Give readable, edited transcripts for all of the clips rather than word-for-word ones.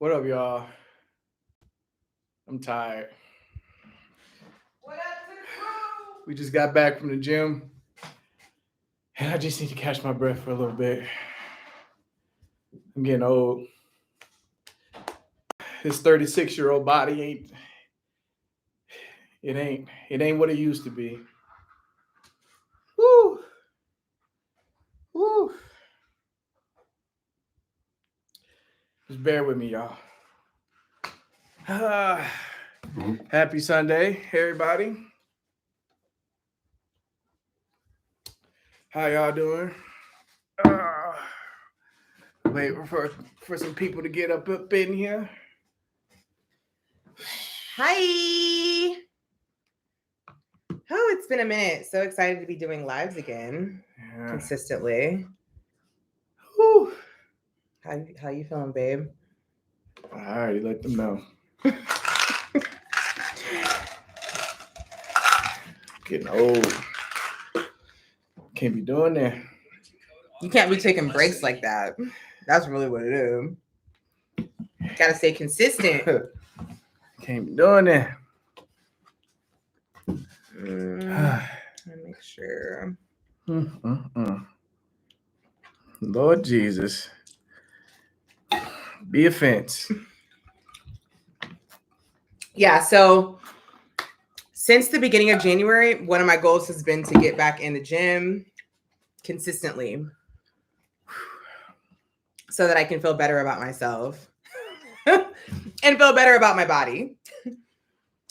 What up, y'all? I'm tired. What up to the crew? We just got back from the gym, and I just need to catch my breath for a little bit. I'm getting old. This 36-year-old body ain't what it used to be. Woo! Woo! Just bear with me, y'all. Happy Sunday, everybody. How y'all doing? Wait for some people to get up in here. Hi. Oh, it's been a minute. So excited to be doing lives again consistently. Whew. How you feeling, babe? I already let them know. Getting old. Can't be doing that. You can't be taking breaks like that. That's really what it is. Gotta stay consistent. Can't be doing that. Let me make sure. Lord Jesus. Be a fence. Yeah, so since the beginning of January, one of my goals has been to get back in the gym consistently so that I can feel better about myself and feel better about my body.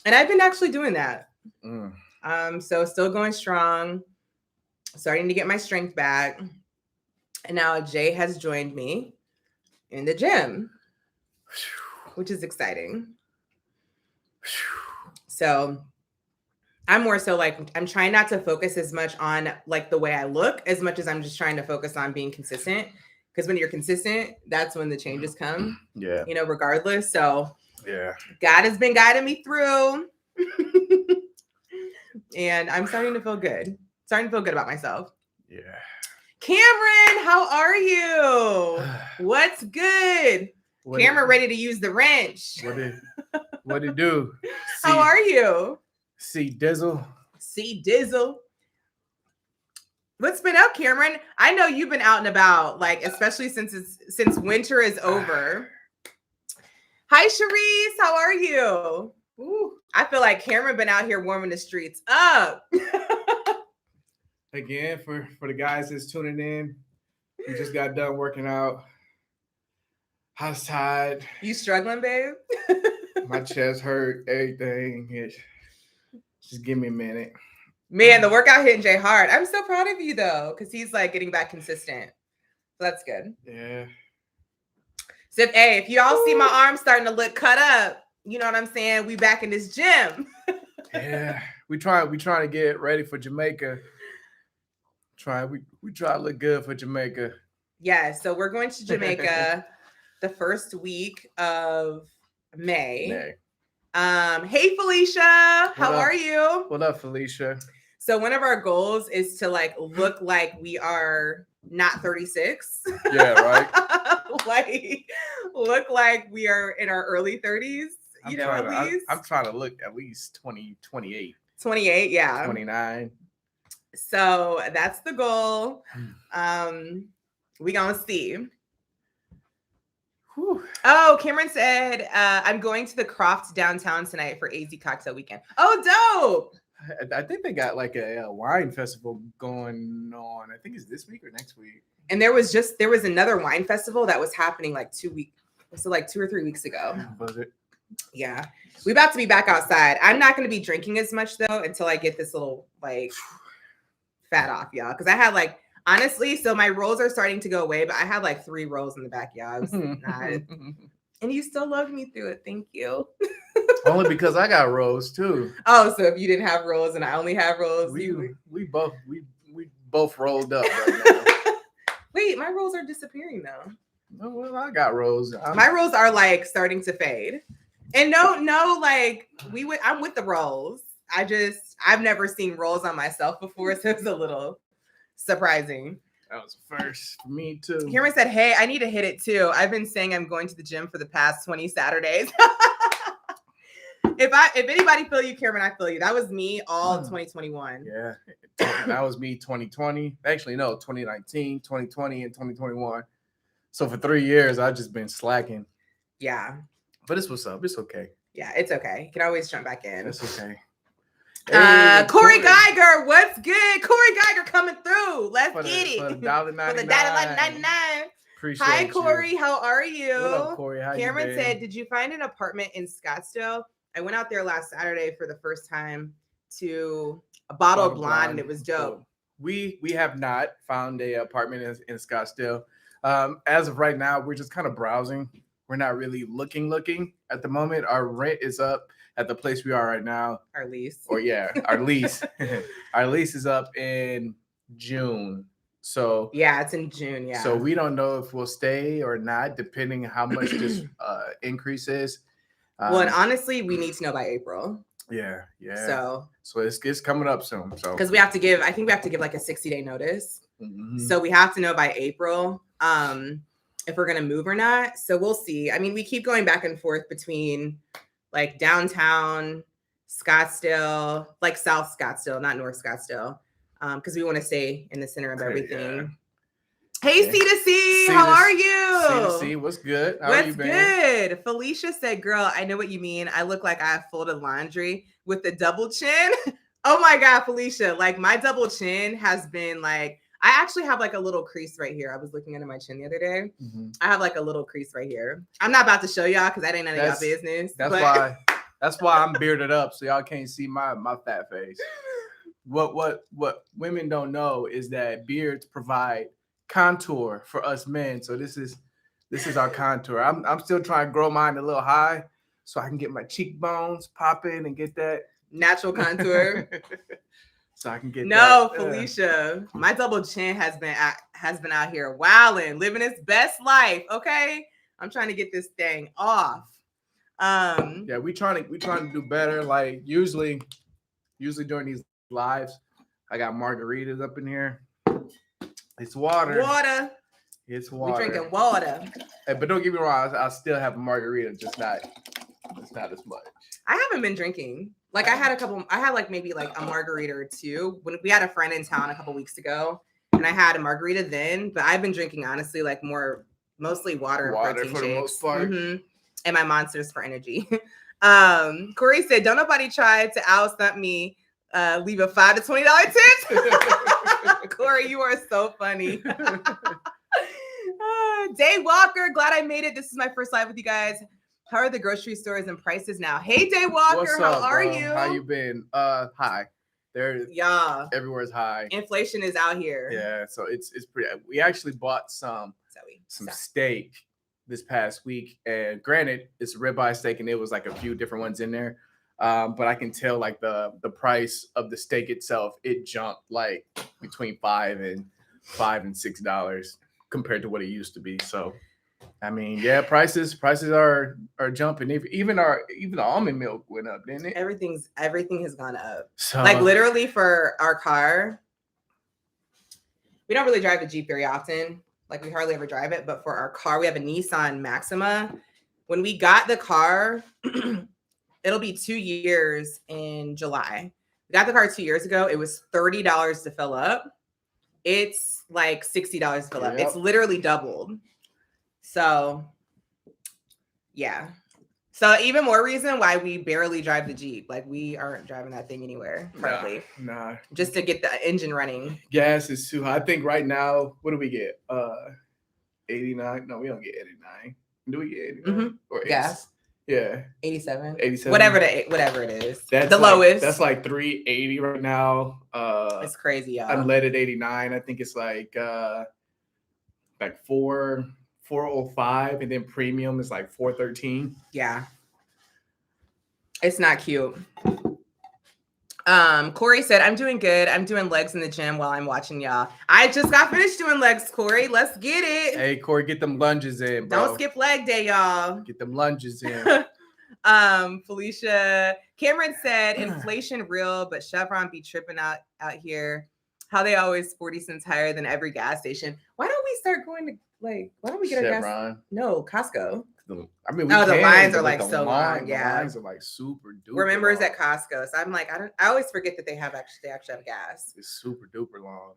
And I've been actually doing that. So still going strong, starting to get my strength back. And now Jay has joined me in the gym, which is exciting. So I'm more so like, I'm trying not to focus as much on like the way I look as much as I'm just trying to focus on being consistent. Because when you're consistent, that's when the changes come. Yeah. You know, regardless. So yeah, God has been guiding me through. And I'm starting to feel good. Starting to feel good about myself. Yeah. Cameron, how are you? What's good? Cameron ready to use the wrench. What it do? How are you? See Dizzle. See Dizzle. What's been up, Cameron? I know you've been out and about, like especially since winter is over. Hi, Sharice. How are you? Ooh, I feel like Cameron been out here warming the streets up. Again, for the guys that's tuning in, we just got done working out. I was tired. You struggling, babe? My chest hurt, everything. Just give me a minute. Man, the workout hitting Jay hard. I'm so proud of you though, because he's like getting back consistent. So that's good. Yeah. So if y'all see my arms starting to look cut up, you know what I'm saying? We back in this gym. Yeah. We trying to get ready for Jamaica. We try to look good for Jamaica. Yeah, so we're going to Jamaica the first week of May. Hey Felicia, how are you? What up, Felicia? So one of our goals is to like look like we are not 36. Yeah, right. Like look like we are in our early 30s. At least. I'm trying to look at least 20, 28. 28, yeah. 29. So that's the goal. We gonna see. Whew. Oh, Cameron said, I'm going to the Croft downtown tonight for AZ Cocktail Weekend. Oh, dope. I think they got like a wine festival going on. I think it's this week or next week. And there was another wine festival that was happening like 2 or 3 weeks ago. Was it? Yeah. We about to be back outside. I'm not going to be drinking as much though until I get this little like fat off, y'all. Because I had like, honestly, so my rolls are starting to go away, but I had like 3 rolls in the backyard. I was not. And you still loved me through it. Thank you. Only because I got rolls too. Oh, so if you didn't have rolls and I only have rolls, we both rolled up right now. Wait, my rolls are disappearing though. Oh, well, I got rolls. My rolls are like starting to fade. And no, like I'm with the rolls. I've never seen rolls on myself before, so it's a little surprising. That was first for me too. Cameron said, hey, I need to hit it too. I've been saying I'm going to the gym for the past 20 Saturdays. If anybody feel you, Cameron, I feel you. That was me all 2021. Yeah. That was me 2020. Actually, no, 2019, 2020, and 2021. So for 3 years, I've just been slacking. Yeah. But it's what's up. It's okay. Yeah, it's okay. You can always jump back in. It's okay. Hey, Corey Geiger, what's good? Corey Geiger coming through. Let's get it. For the $1.99. For the $1.99. Appreciate Hi, Corey. you. How are you? What up, Corey? How Cameron you been? said, did you find an apartment in Scottsdale? I went out there last Saturday for the first time to a bottle of blonde, and it was dope. We have not found a apartment in Scottsdale. As of right now, we're just kind of browsing. We're not really looking at the moment. Our rent is up at the place we are right now. Our lease. Our lease. Our lease is up in June. So yeah, it's in June. Yeah. So we don't know if we'll stay or not, depending how much this increase is. Well, and honestly, we need to know by April. Yeah. So it's coming up soon. So because I think we have to give like a 60-day notice. Mm-hmm. So we have to know by April if we're gonna move or not. So we'll see. I mean, we keep going back and forth between like downtown Scottsdale, like South Scottsdale, not North Scottsdale, because we want to stay in the center of everything. Yeah. Hey, C2C, how are you? C2C, what's good? How are you been? Good? Felicia said, girl, I know what you mean. I look like I have folded laundry with the double chin. Oh my God, Felicia, like my double chin has been like, I actually have like a little crease right here. I was looking under my chin the other day. Mm-hmm. I have like a little crease right here. I'm not about to show y'all because that ain't none of y'all business. That's why I'm bearded up, so y'all can't see my fat face. What women don't know is that beards provide contour for us men. So this is our contour. I'm still trying to grow mine a little high so I can get my cheekbones popping and get that natural contour. So I can get Felicia, my double chin has been out here wilding, living its best life. Okay, I'm trying to get this thing off. Yeah, we trying to do better. Like usually during these lives, I got margaritas up in here. It's water. It's water. We're drinking water. Hey, but don't get me wrong, I still have a margarita, just not as much. I haven't been drinking. Like I had like maybe like a margarita or two when we had a friend in town a couple weeks ago, and I had a margarita then. But I've been drinking honestly like mostly water and protein for shakes. The most part. Mm-hmm. And my Monsters for energy. Corey said, "Don't nobody try to out-stump me. Leave a $5 to $20 tip." Corey, you are so funny. Day Walker, glad I made it. This is my first live with you guys. How are the grocery stores and prices now? Hey, Day Walker, how are you? How you been? High. Everywhere's high. Inflation is out here. Yeah, so it's pretty. We actually bought some steak this past week, and granted, it's a ribeye steak, and it was like a few different ones in there. But I can tell like the price of the steak itself, it jumped like between $5 and $6 compared to what it used to be. So. I mean, yeah, prices are jumping. Even the almond milk went up, didn't it? Everything has gone up. So, like literally for our car, we don't really drive the Jeep very often. Like we hardly ever drive it. But for our car, we have a Nissan Maxima. When we got the car, it'll be 2 years in July. We got the car 2 years ago. It was $30 to fill up. It's like $60 to fill up. It's literally doubled. So, yeah. So even more reason why we barely drive the Jeep. Like we aren't driving that thing anywhere, probably. Nah. Just to get the engine running. Gas is too high. I think right now, what do we get? 89? No, we don't get 89. Do we get 89? Mm-hmm. Or gas? Yeah. 87. 87. Whatever it is. That's the lowest. That's like 380 right now. It's crazy, y'all. Unleaded 89. I think it's like 405, and then premium is like 413. Yeah. It's not cute. Corey said, I'm doing good. I'm doing legs in the gym while I'm watching y'all. I just got finished doing legs, Corey. Let's get it. Hey, Corey, get them lunges in, bro. Don't skip leg day, y'all. Get them lunges in. Felicia, Cameron said, inflation real, but Chevron be tripping out here. How they always 40 cents higher than every gas station. Why don't we start going to why don't we get Chevron. our gas? No, Costco. I mean, the lines are like so long. Yeah, the lines are like super duper. We're members at Costco, so I'm like, I always forget that they actually have gas. It's super duper long.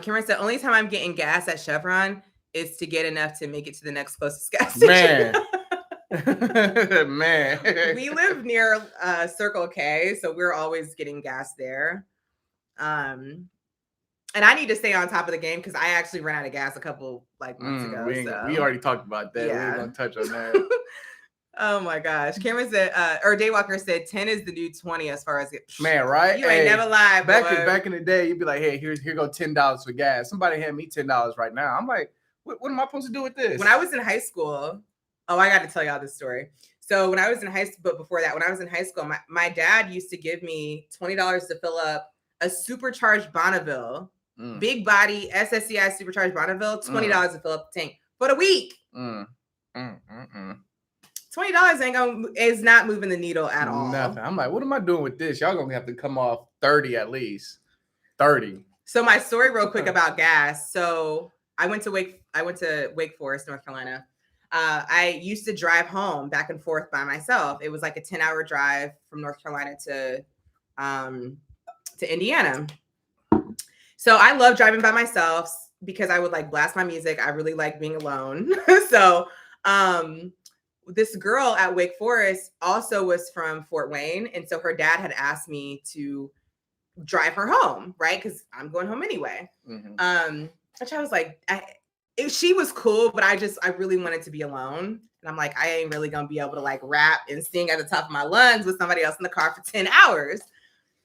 Cameron said, only time I'm getting gas at Chevron is to get enough to make it to the next closest gas station. Man. We live near Circle K, so we're always getting gas there. And I need to stay on top of the game because I actually ran out of gas a couple months ago. We already talked about that. Yeah. We ain't gonna touch on that. Oh my gosh. Cameron said, or Daywalker said 10 is the new 20 as far as it. Man, right? You ain't never lied. Back in the day, you'd be like, hey, here go $10 for gas. Somebody hand me $10 right now. I'm like, what am I supposed to do with this? When I was in high school, I got to tell y'all this story. So when I was in high school, but before that, when I was in high school, my dad used to give me $20 to fill up a supercharged Bonneville, big body SSCI supercharged Bonneville, $20 to fill up the tank for the week. $20 is not moving the needle at all. Nothing. I'm like, what am I doing with this? Y'all gonna have to come off 30 at least. 30. So my story real quick about gas. So I went to Wake Forest, North Carolina. I used to drive home back and forth by myself. It was like a 10-hour drive from North Carolina to Indiana. So I love driving by myself because I would blast my music. I really like being alone. So this girl at Wake Forest also was from Fort Wayne. And so her dad had asked me to drive her home, right? Because I'm going home anyway. Which I was like, she was cool, but I really wanted to be alone. And I'm like, I ain't really going to be able to rap and sing at the top of my lungs with somebody else in the car for 10 hours.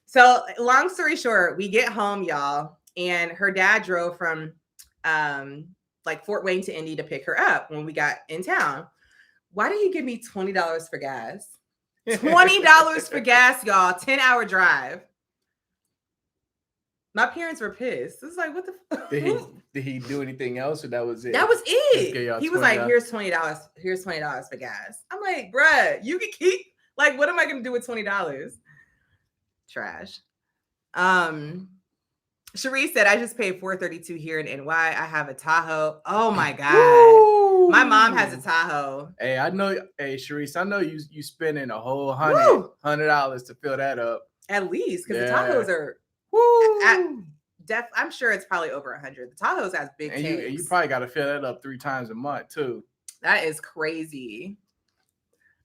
So long story short, we get home, y'all. And her dad drove from Fort Wayne to Indy to pick her up when we got in town. Why did he give me $20 for gas? $20 for gas, y'all. 10-hour drive. My parents were pissed. It was like, what the fuck? Did he do anything else, or that was it? That was it. He was like, here's $20. Here's $20 for gas. I'm like, bruh, you can keep, what am I going to do with $20? Trash. Cherie said, I just paid $432 here in NY. I have a Tahoe. Oh my God. Woo! My mom has a Tahoe. Hey, I know. Hey, Sharice, I know you spending a whole $100 to fill that up. At least, because the Tahoes are I'm sure it's probably over 100. The Tahoes has big tanks. You probably got to fill that up 3 times a month too. That is crazy.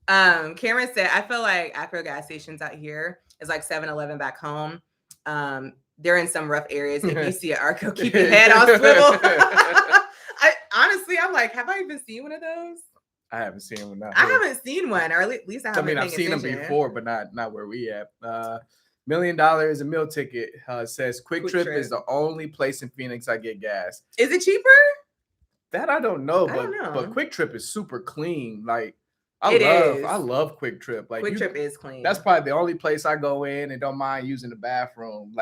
Cameron said, I feel like Acro gas stations out here is like 7-Eleven back home. They're in some rough areas. If you see an Arco, keep your head on swivel. I'm like, have I even seen one of those? I haven't seen one. I haven't seen one, or at least I haven't. I've seen them before, but not where we at. $1 million a meal ticket says Quick Trip is the only place in Phoenix I get gas. Is it cheaper? That I don't know, but Quick Trip is super clean. I love Quick Trip. Quick Trip is clean. That's probably the only place I go in and don't mind using the bathroom.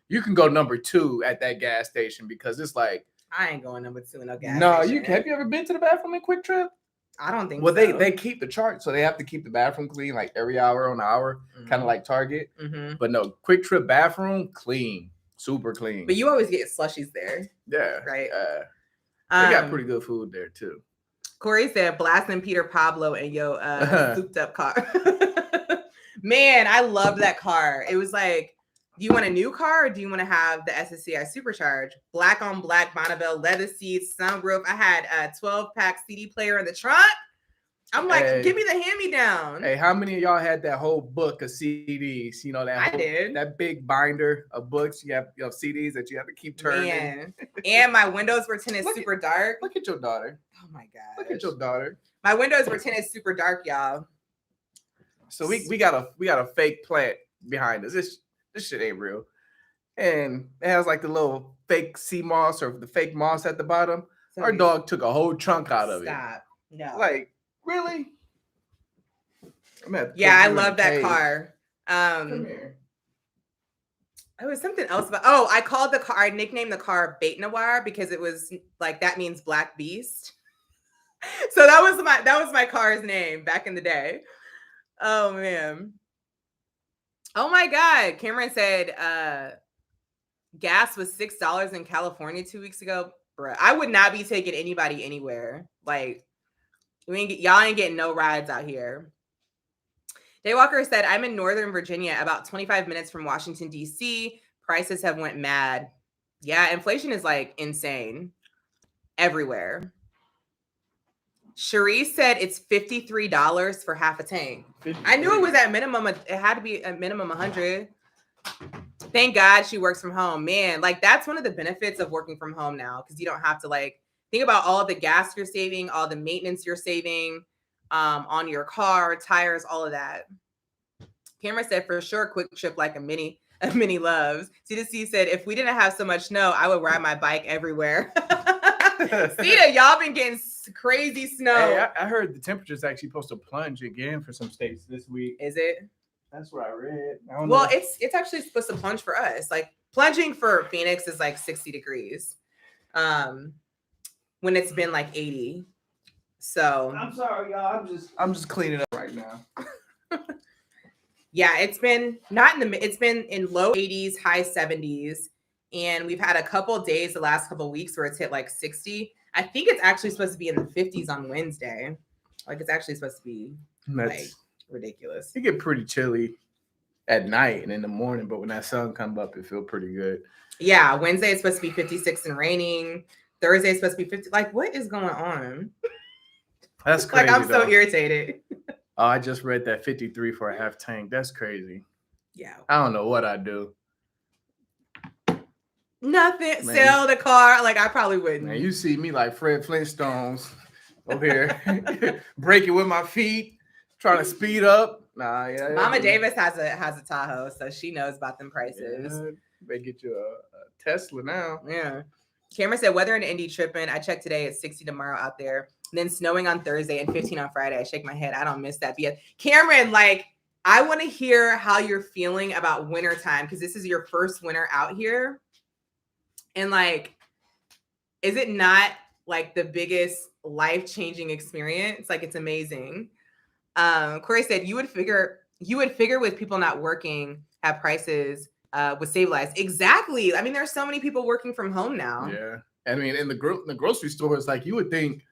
You can go number 2 at that gas station because it's like I ain't going number 2 in no gas station. Have you ever been to the bathroom in Quick Trip? I don't think so. Well, they keep the chart, so they have to keep the bathroom clean every hour on hour, kind of like Target. But no, Quick Trip bathroom clean, super clean. But you always get slushies there. Yeah, right. They got pretty good food there too. Corey said, blasting Peter Pablo and yo souped up car. Man, I loved that car. It was like, do you want a new car or do you want to have the SSCI Supercharge? Black on black Bonneville, leather seats, sunroof. I had a 12-pack CD player in the trunk. I'm like, give me the hand-me-down. Hey, how many of y'all had that whole book of CDs? You know that I did. That big binder of books. You have CDs that you have to keep turning. Man. And my windows were tinted super dark. Look at your daughter. Oh my God. Look at your daughter. My windows were tinted super dark, y'all. So we got a fake plant behind us. This shit ain't real. And it has the little fake sea moss or the fake moss at the bottom. Our dog took a whole chunk out of it. Stop. No. Really? Yeah, I love that car. Come here. It was something else about. Oh, I called the car. I nicknamed the car Bait Noir because it was that means Black Beast. So that was my car's name back in the day. Oh man. Oh my God. Cameron said, gas was $6 in California 2 weeks ago, bruh, I would not be taking anybody anywhere. Like, y'all ain't getting no rides out here. Daywalker said, I'm in Northern Virginia, about 25 minutes from Washington, D.C. Prices have went mad. Yeah, inflation is like insane everywhere. Cherie said it's $53 for half a tank. 53. I knew it was at minimum. It had to be a minimum 100. Thank God she works from home. Man, like that's one of the benefits of working from home now, because you don't have to like think about all the gas you're saving, all the maintenance you're saving on your car, tires, all of that. Cameron said, for sure, quick trip like a mini loves. C2C said, if we didn't have so much snow, I would ride my bike everywhere. Sita, y'all been getting crazy snow. Hey, I heard the temperature's actually supposed to plunge again for some states this week. Is it? That's what I read. Well, it's actually supposed to plunge for us. Like plunging for Phoenix is like 60 degrees. When it's been like 80. So I'm sorry, y'all. I'm just cleaning up right now. Yeah, it's been it's been in low 80s, high 70s. And we've had a couple days the last couple weeks where it's hit like 60. I think it's actually supposed to be in the 50s on Wednesday. Like it's actually supposed to be like ridiculous. It get pretty chilly at night and in the morning, but when that sun comes up, it feels pretty good. Yeah, Wednesday is supposed to be 56 and raining. Thursday is supposed to be 50. Like, what is going on? That's crazy. Like, I'm so irritated. Oh, I just read that 53 for a half tank. That's crazy. Yeah. I don't know what I'd do. Nothing. Man. Sell the car. Like, I probably wouldn't. Man, you see me like Fred Flintstones over here, breaking with my feet, trying to speed up. Nah, yeah. Mama Davis has a Tahoe, so she knows about them prices. Yeah, they get you a Tesla now. Yeah. Cameron said, weather in Indy tripping. I checked today. It's 60 tomorrow out there. And then snowing on Thursday and 15 on Friday. I shake my head. I don't miss that. But yeah, Cameron, like, I want to hear how you're feeling about wintertime, because this is your first winter out here. And like, is it not like the biggest life-changing experience? Like, it's amazing. Corey said, you would figure with people not working, have prices would stabilize. Exactly. I mean, there's so many people working from home now. Yeah. I mean, in the grocery store, it's like you would think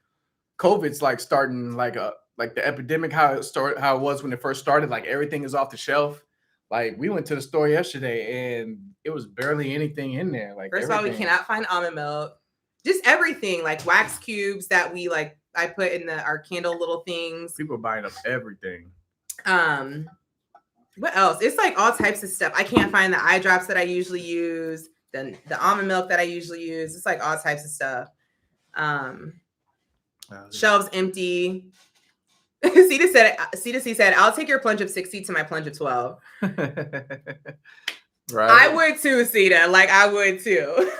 COVID's like starting like the epidemic, how it was when it first started. Like everything is off the shelf. Like we went to the store yesterday and it was barely anything in there. Like first of all, we cannot find almond milk. Just everything, like wax cubes that we like. I put in our candle little things. People are buying up everything. What else? It's like all types of stuff. I can't find the eye drops that I usually use, the almond milk that I usually use. It's like all types of stuff. Shelves empty. C2C said, I'll take your plunge of 60 to my plunge of 12. Right. I would too, Cita. Like I would too.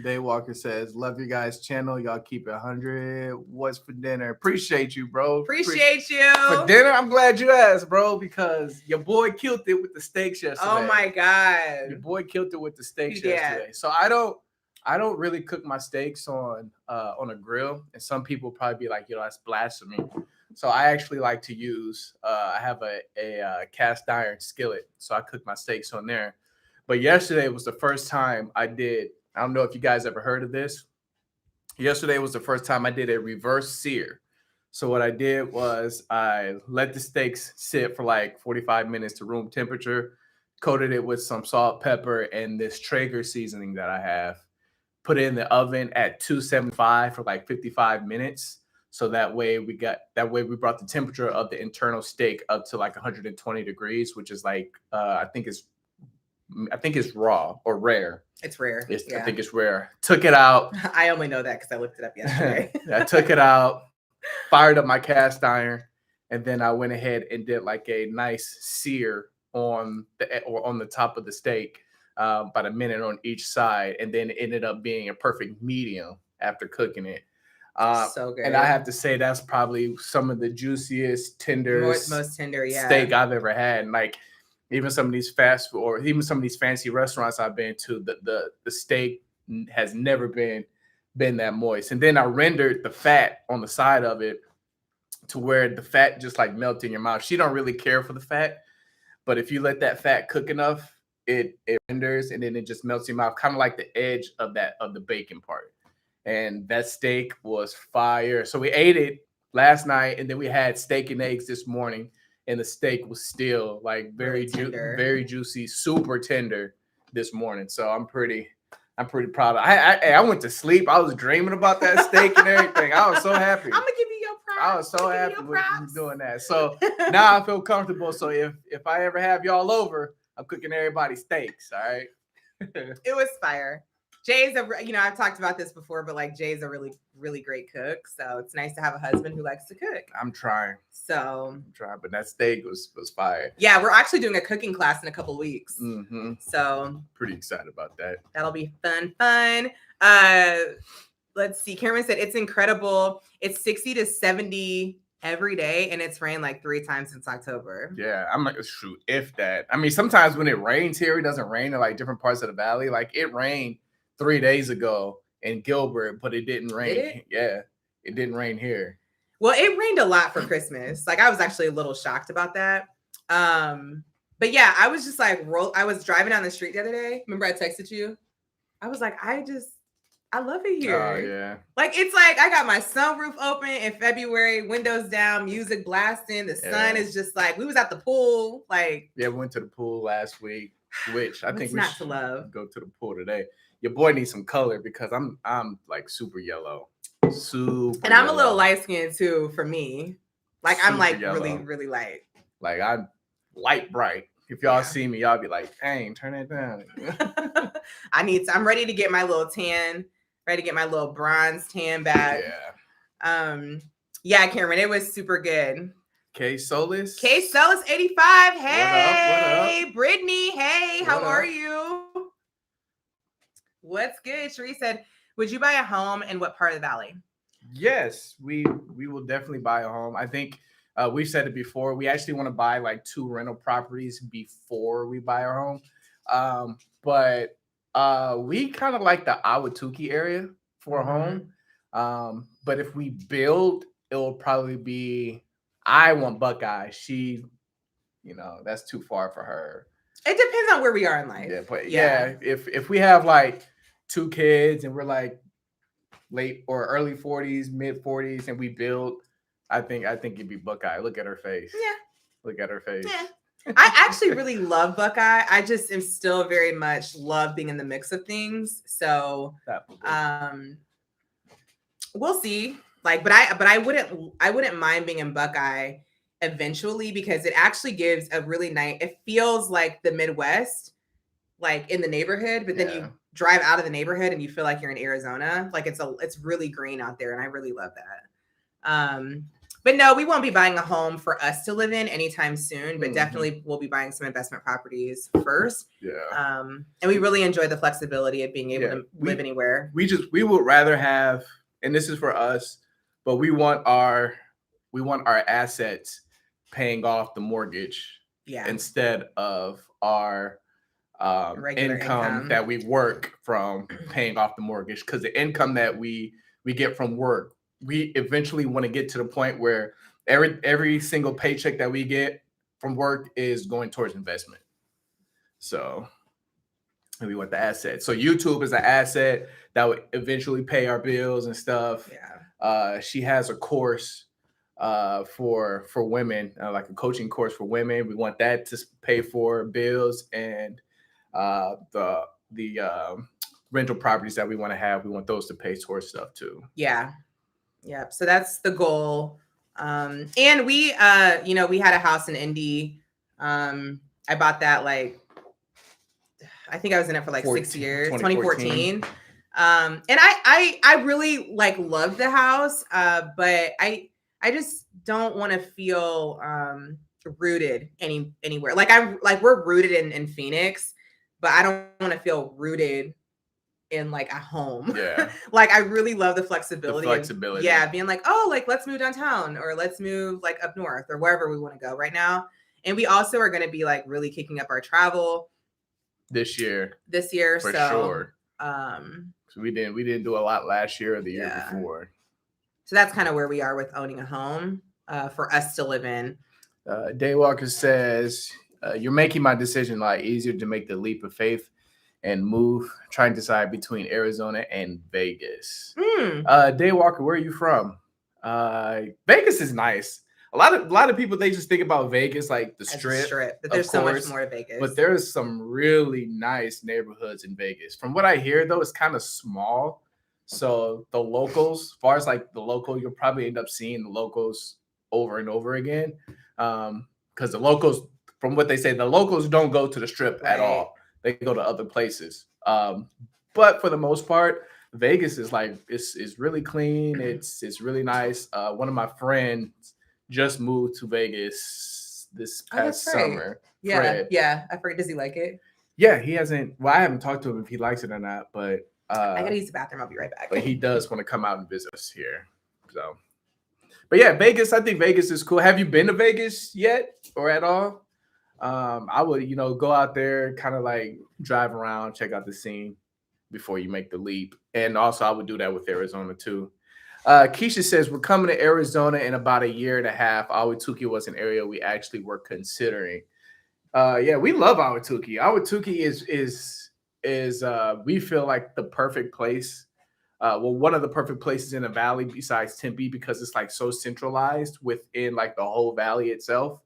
Daywalker says, love your guys' channel. Y'all keep it 100. What's for dinner? Appreciate you, bro. Appreciate you. For dinner, I'm glad you asked, bro, because your boy killed it with the steaks yesterday. Oh my God. Your boy killed it with the steaks yesterday. So I don't really cook my steaks on a grill. And some people probably be like, that's blasphemy. So I actually like to use, I have a cast iron skillet. So I cook my steaks on there. But yesterday was the first time I don't know if you guys ever heard of this. Yesterday was the first time I did a reverse sear. So what I did was I let the steaks sit for like 45 minutes to room temperature, coated it with some salt, pepper, and this Traeger seasoning that I have. Put it in the oven at 275 for like 55 minutes. So that way we brought the temperature of the internal steak up to like 120 degrees, which is like I think it's raw or rare. It's rare. I think it's rare. Took it out. I only know that because I looked it up yesterday. I took it out, fired up my cast iron, and then I went ahead and did like a nice sear on the top of the steak, about a minute on each side, and then it ended up being a perfect medium after cooking it. So good. And I have to say that's probably some of the juiciest, tenderest, most tender steak I've ever had. And like even some of these fast food or even some of these fancy restaurants I've been to, the steak has never been that moist. And then I rendered the fat on the side of it to where the fat just like melts in your mouth. She don't really care for the fat, but if you let that fat cook enough, it renders and then it just melts in your mouth, kind of like the edge of the bacon part. And that steak was fire. So we ate it last night, and then we had steak and eggs this morning, and the steak was still like very juicy, super tender this morning. So I'm pretty proud. I went to sleep. I was dreaming about that steak and everything. I was so happy. I'm gonna give you your props. I was so happy with you doing that. So now I feel comfortable. So if I ever have y'all over, I'm cooking everybody steaks. All right. It was fire. Jay's I've talked about this before, but like Jay's a really, really great cook. So it's nice to have a husband who likes to cook. I'm trying. But that steak was fire. Yeah, we're actually doing a cooking class in a couple weeks. Mm-hmm. So pretty excited about that. That'll be fun. Let's see. Cameron said it's incredible. It's 60 to 70 every day, and it's rained like 3 times since October. Yeah, I'm like, shoot, if that. I mean, sometimes when it rains here, it doesn't rain in like different parts of the valley. Like it rained 3 days ago in Gilbert, but it didn't rain. Did it? Yeah, it didn't rain here. Well, it rained a lot for Christmas. Like I was actually a little shocked about that. But yeah, I was just like, I was driving down the street the other day. Remember I texted you? I was like, I love it here. Oh, yeah. Like, it's like I got my sunroof open in February, windows down, music blasting. The sun is just like, we was at the pool. Like, yeah, we went to the pool last week, which I think we not should to love. Go to the pool today. Your boy needs some color because I'm like super yellow. And I'm a little light skinned too for me. Like, I'm like yellow. Really, really light. Like, I'm light bright. If y'all see me, y'all be like, dang, turn that down. I'm ready to get my little tan, ready to get my little bronze tan back. Yeah, Cameron, it was super good. K Solis 85. Hey, what up? Brittany. Hey, how are you? What's good? Cherie said, would you buy a home in what part of the valley? Yes, we will definitely buy a home. I think we've said it before. We actually want to buy like 2 rental properties before we buy our home. But we kind of like the Ahwatukee area for a home. But if we build, it will probably be, I want Buckeye. She, that's too far for her. It depends on where we are in life. Yeah, but if we have like 2 kids and we're like late or early 40s, mid 40s, and we build, I think it'd be Buckeye. Look at her face. Yeah. Look at her face. Yeah. I actually really love Buckeye. I just am still very much love being in the mix of things. So we'll see. Like, but I wouldn't mind being in Buckeye eventually because it actually gives a really nice, it feels like the Midwest, like in the neighborhood, but then you drive out of the neighborhood and you feel like you're in Arizona. Like it's really green out there, and I really love that. But no, we won't be buying a home for us to live in anytime soon, but definitely we'll be buying some investment properties first. Yeah. And we really enjoy the flexibility of being able to live anywhere. We would rather have, and this is for us, but we want our assets paying off the mortgage instead of our income that we work from paying off the mortgage. Because the income that we get from work, we eventually want to get to the point where every single paycheck that we get from work is going towards investment. So we want the asset. So YouTube is an asset that would eventually pay our bills and stuff. Yeah. She has a course for women, like a coaching course for women. We want that to pay for bills, and the rental properties that we want to have, we want those to pay towards stuff too. Yeah. Yeah. So that's the goal. And we, we had a house in Indy. I bought that I think I was in it for 6 years, 2014. And I really loved the house. But I just don't want to feel rooted anywhere. We're rooted in Phoenix, but I don't want to feel rooted in a home. Yeah. I really love the flexibility. Yeah. Being let's move downtown, or let's move up north, or wherever we want to go right now. And we also are going to be really kicking up our travel this year. For sure. So we didn't do a lot last year or the year before. So that's kind of where we are with owning a home for us to live in. Daywalker says, you're making my decision a lot easier to make the leap of faith and move. Trying to decide between Arizona and Vegas. Day Walker, where are you from? Vegas is nice. A lot of people, they just think about Vegas like the strip. But there's so much more to Vegas. But there's some really nice neighborhoods in Vegas. From what I hear, though, it's kind of small. So the locals, as far as like the local, you'll probably end up seeing the locals over and over again. Because the locals, from what they say, the locals don't go to the strip at all. They go to other places. But for the most part, Vegas is like it's really clean. It's really nice. One of my friends just moved to Vegas this past summer. Yeah, Fred. yeah. I forget. Does he like it? Yeah, he hasn't. Well, I haven't talked to him if he likes it or not. But I gotta use the bathroom. I'll be right back. But he does want to come out and visit us here. So, but yeah, Vegas. I think Vegas is cool. Have you been to Vegas yet or at all? I would, go out there, kind of like drive around, check out the scene before you make the leap. And also, I would do that with Arizona too. Keisha says, we're coming to Arizona in about a year and a half. Ahwatukee was an area we actually were considering. Yeah, we love Ahwatukee. Ahwatukee is we feel like the perfect place. One of the perfect places in the valley besides Tempe, because it's like so centralized within like the whole valley itself.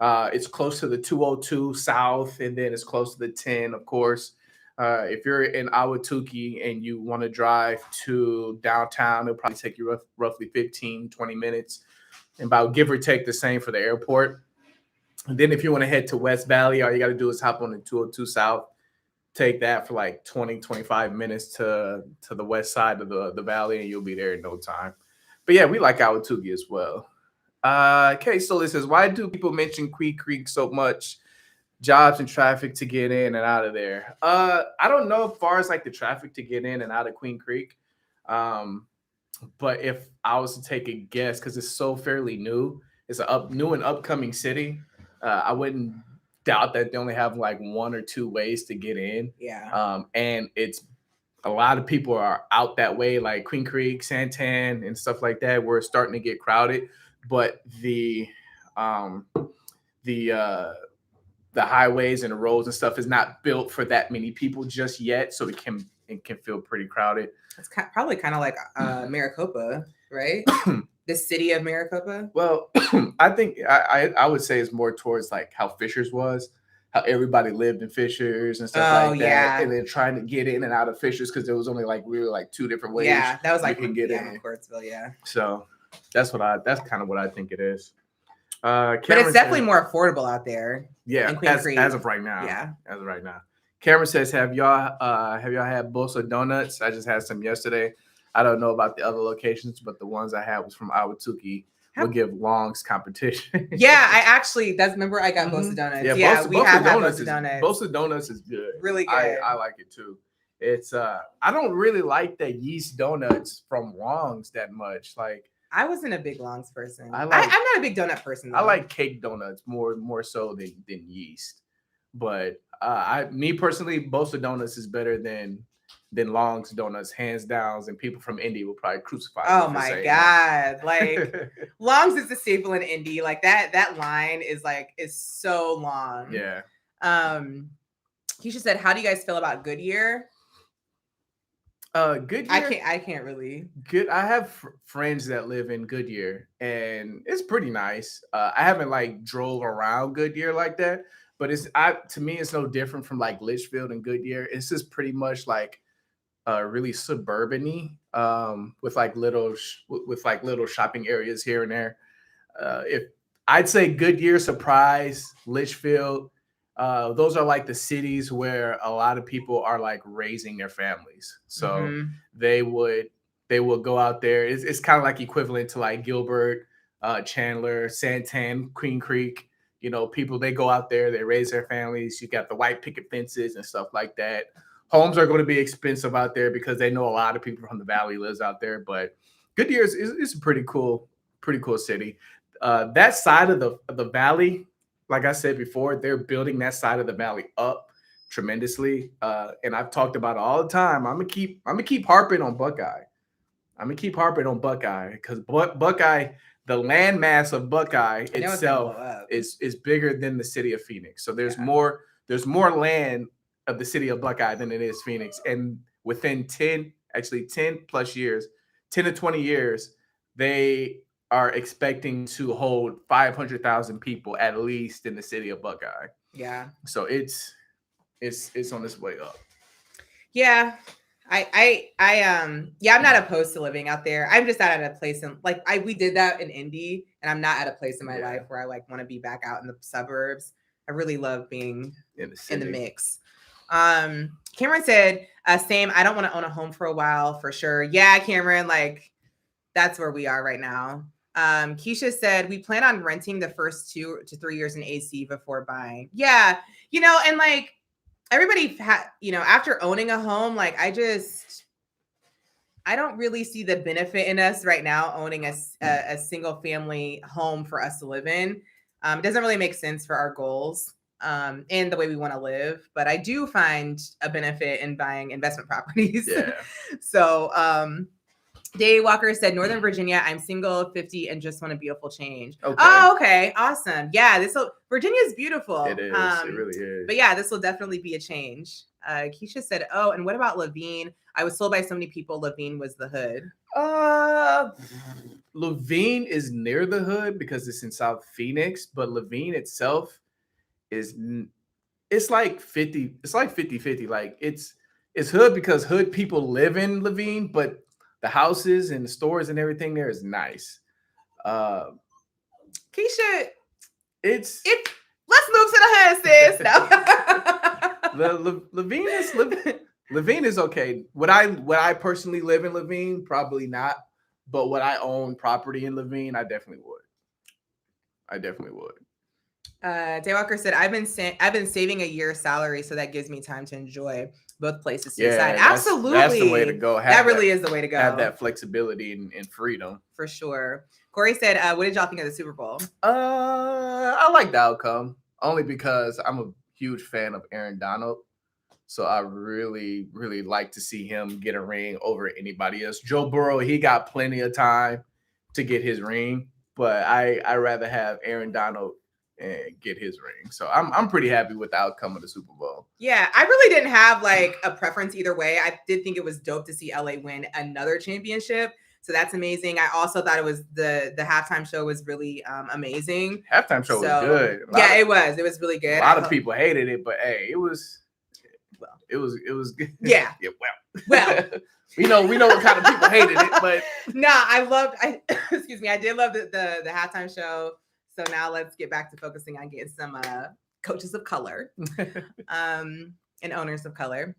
It's close to the 202 south, and then it's close to the 10, of course. If you're in Ahwatukee and you want to drive to downtown, it'll probably take you roughly 15, 20 minutes, and about give or take the same for the airport. And then if you want to head to West Valley, all you got to do is hop on the 202 South, take that for like 20, 25 minutes to the west side of the valley, and you'll be there in no time. But yeah, we like Ahwatukee as well. Okay, so it says, why do people mention Queen Creek so much? Jobs and traffic to get in and out of there. I don't know as far as like the traffic to get in and out of Queen Creek. But if I was to take a guess, because it's so fairly new, it's a new and upcoming city. I wouldn't doubt that they only have like one or two ways to get in. Yeah. And it's a lot of people are out that way, like Queen Creek, Santan, and stuff like that. We're starting to get crowded, but the highways and the roads and stuff is not built for that many people just yet, so it can feel pretty crowded. It's probably kind of like Maricopa, right? The city of Maricopa. Well, I think I would say it's more towards like how Fishers was, how everybody lived in Fishers and stuff like that. Yeah. And then trying to get in and out of Fishers because there was only like really like two different ways. Yeah, that was like you can get in Courtsville, yeah. So that's kind of what I think it is. But it's definitely more affordable out there. Yeah, as of right now. Yeah, as of right now. Cameron says, "Have y'all had Bosa donuts? I just had some yesterday. I don't know about the other locations, but the ones I had was from Ahwatukee. We'll give Long's competition." Yeah, I actually remember I got Bosa donuts. Yeah, we have Bosa donuts. Bosa donuts is good. Really good. I like it too. It's I don't really like the yeast donuts from Long's that much. Like, I wasn't a big Longs person. I'm not a big donut person, though. I like cake donuts more so than yeast. But me personally, Bosa donuts is better than Long's donuts, hands down. And people from Indy will probably crucify me. Oh my God. Like Long's is the staple in Indy. Like that line is so long. Yeah. He just said, how do you guys feel about Goodyear? Goodyear. I can't really. Good. I have friends that live in Goodyear, and it's pretty nice. I haven't like drove around Goodyear like that, but to me it's no different from like Litchfield and Goodyear. It's just pretty much like really suburban-y, with like little shopping areas here and there. If I'd say Goodyear, Surprise, Litchfield. Those are like the cities where a lot of people are like raising their families. So they would go out there. It's kind of like equivalent to like Gilbert, Chandler, Santan, Queen Creek. People, they go out there, they raise their families. You got the white picket fences and stuff like that. Homes are going to be expensive out there because they know a lot of people from the valley lives out there. But Goodyear is a pretty cool city. That side of the valley, like I said before, they're building that side of the valley up tremendously. And I've talked about it all the time. I'm gonna keep harping on Buckeye. I'm gonna keep harping on Buckeye because Buckeye, the landmass of Buckeye I know itself it's gonna blow up. is bigger than the city of Phoenix. So there's more land of the city of Buckeye than it is Phoenix. And within 10 plus years, 10 to 20 years, they are expecting to hold 500,000 people at least in the city of Buckeye. Yeah. So it's on its way up. Yeah. I'm not opposed to living out there. I'm just not at a place in like we did that in Indy, and I'm not at a place in my life where I like want to be back out in the suburbs. I really love being in the mix. Cameron said, same, I don't want to own a home for a while for sure. Yeah, Cameron, like that's where we are right now. Keisha said, we plan on renting the first 2 to 3 years in AC before buying. Yeah, and like everybody after owning a home, like I don't really see the benefit in us right now owning a single family home for us to live in. It doesn't really make sense for our goals and the way we want to live, but I do find a benefit in buying investment properties. Yeah. So Dave Walker said, Northern Virginia, I'm single, 50, and just want a beautiful change. Okay. Oh, okay. Awesome. Yeah, Virginia's beautiful. It is. It really is. But yeah, this will definitely be a change. Keisha said, oh, and what about Levine? I was told by so many people Levine was the hood. Levine is near the hood because it's in South Phoenix, but Levine itself it's like 50. It's like 50-50. Like it's hood because hood people live in Levine, but the houses and the stores and everything there is nice. Keisha, let's move to the hood, sis. No. Levine is okay. Would I personally live in Levine? Probably not. But would I own property in Levine? I definitely would. Daywalker said, I've been saving a year's salary, so that gives me time to enjoy both places to decide. Absolutely. That's the way to go. That really is the way to go. Have that flexibility and freedom. For sure. Corey said, what did y'all think of the Super Bowl? I like the outcome only because I'm a huge fan of Aaron Donald. So I really, really like to see him get a ring over anybody else. Joe Burrow, he got plenty of time to get his ring, but I rather have Aaron Donald and get his ring. So I'm pretty happy with the outcome of the Super Bowl. Yeah, I really didn't have like a preference either way. I did think it was dope to see LA win another championship. So that's amazing. I also thought it was the halftime show was really amazing. Halftime show was good. It was. It was really good. A lot of people hated it, but hey, it was good. Yeah. Yeah. Well, we know what kind of people hated it, but excuse me. I did love the halftime show. So now let's get back to focusing on getting some coaches of color and owners of color.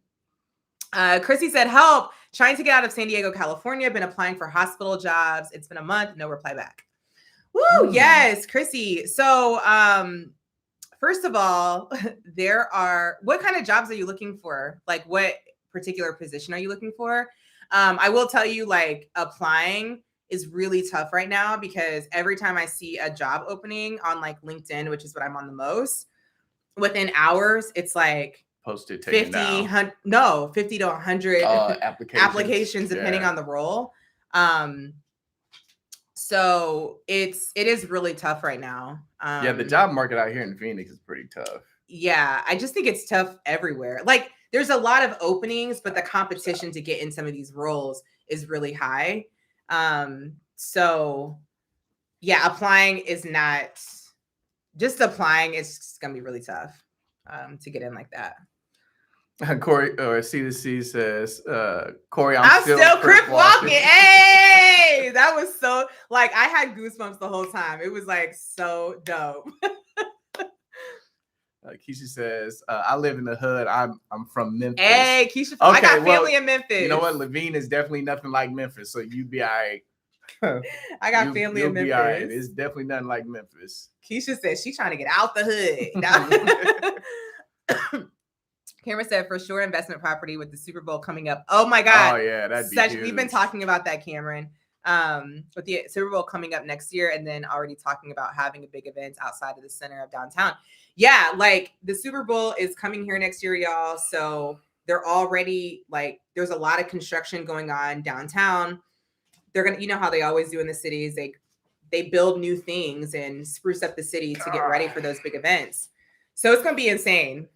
Chrissy said, help, trying to get out of San Diego, California. Been applying for hospital jobs. It's been a month. No reply back. Woo, yes, Chrissy. So first of all, what kind of jobs are you looking for? Like what particular position are you looking for? I will tell you, like, applying is really tough right now because every time I see a job opening on like LinkedIn, which is what I'm on the most, within hours, it's like posted 50 to 100 applications depending on the role. So it is really tough right now. The job market out here in Phoenix is pretty tough. Yeah, I just think it's tough everywhere. Like there's a lot of openings, but the competition to get in some of these roles is really high. So yeah, applying is not just applying. It's going to be really tough, to get in like that. Corey or C2C says, Corey, I'm still crip walking. Hey, that was so like, I had goosebumps the whole time. It was like so dope. Keisha says, I live in the hood. I'm from Memphis. Hey, Keisha, okay, I got family in Memphis. You know what? Levine is definitely nothing like Memphis, so you be all right. I got family in Memphis. Be all right. It's definitely nothing like Memphis. Keisha says she's trying to get out the hood. Cameron said, for sure, investment property with the Super Bowl coming up. Oh my God. Oh yeah, that'd be huge. We've been talking about that, Cameron. With the Super Bowl coming up next year, and then already talking about having a big event outside of the center of downtown. Yeah, like the Super Bowl is coming here next year, y'all. So they're already like, there's a lot of construction going on downtown. They're gonna, you know how they always do in the cities, they they build new things and spruce up the city to get ready for those big events. So it's going to be insane.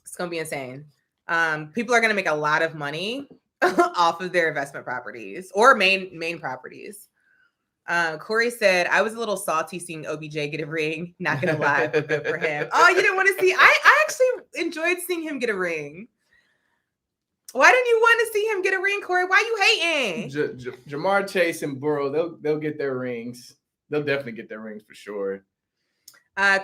It's going to be insane. People are going to make a lot of money off of their investment properties or main properties. Corey said, I was a little salty seeing OBJ get a ring. Not going to lie, but good for him. Oh, you didn't want to see? I actually enjoyed seeing him get a ring. Why didn't you want to see him get a ring, Corey? Why you hating? Jamar Chase and Burrow, they'll get their rings. They'll definitely get their rings for sure.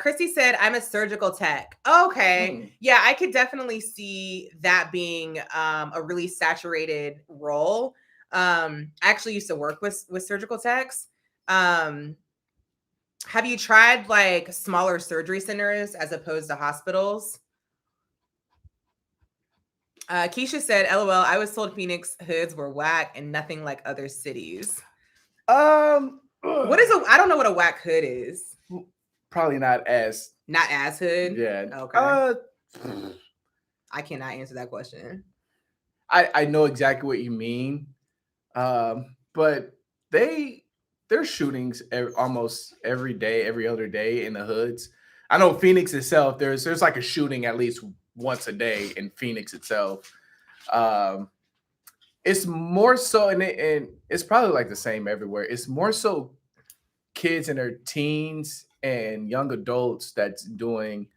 Christy said, I'm a surgical tech. Okay. Yeah, I could definitely see that being a really saturated role. I actually used to work with surgical techs. Have you tried like smaller surgery centers as opposed to hospitals? Keisha said, LOL, I was told Phoenix hoods were whack and nothing like other cities. What is I don't know what a whack hood is. Probably not as hood. Yeah. Okay. I cannot answer that question. I know exactly what you mean. But there's shootings almost every day, every other day in the hoods. I know Phoenix itself, there's like a shooting at least once a day in Phoenix itself. It's more so, and it's probably like the same everywhere. It's more so kids in their teens and young adults that's doing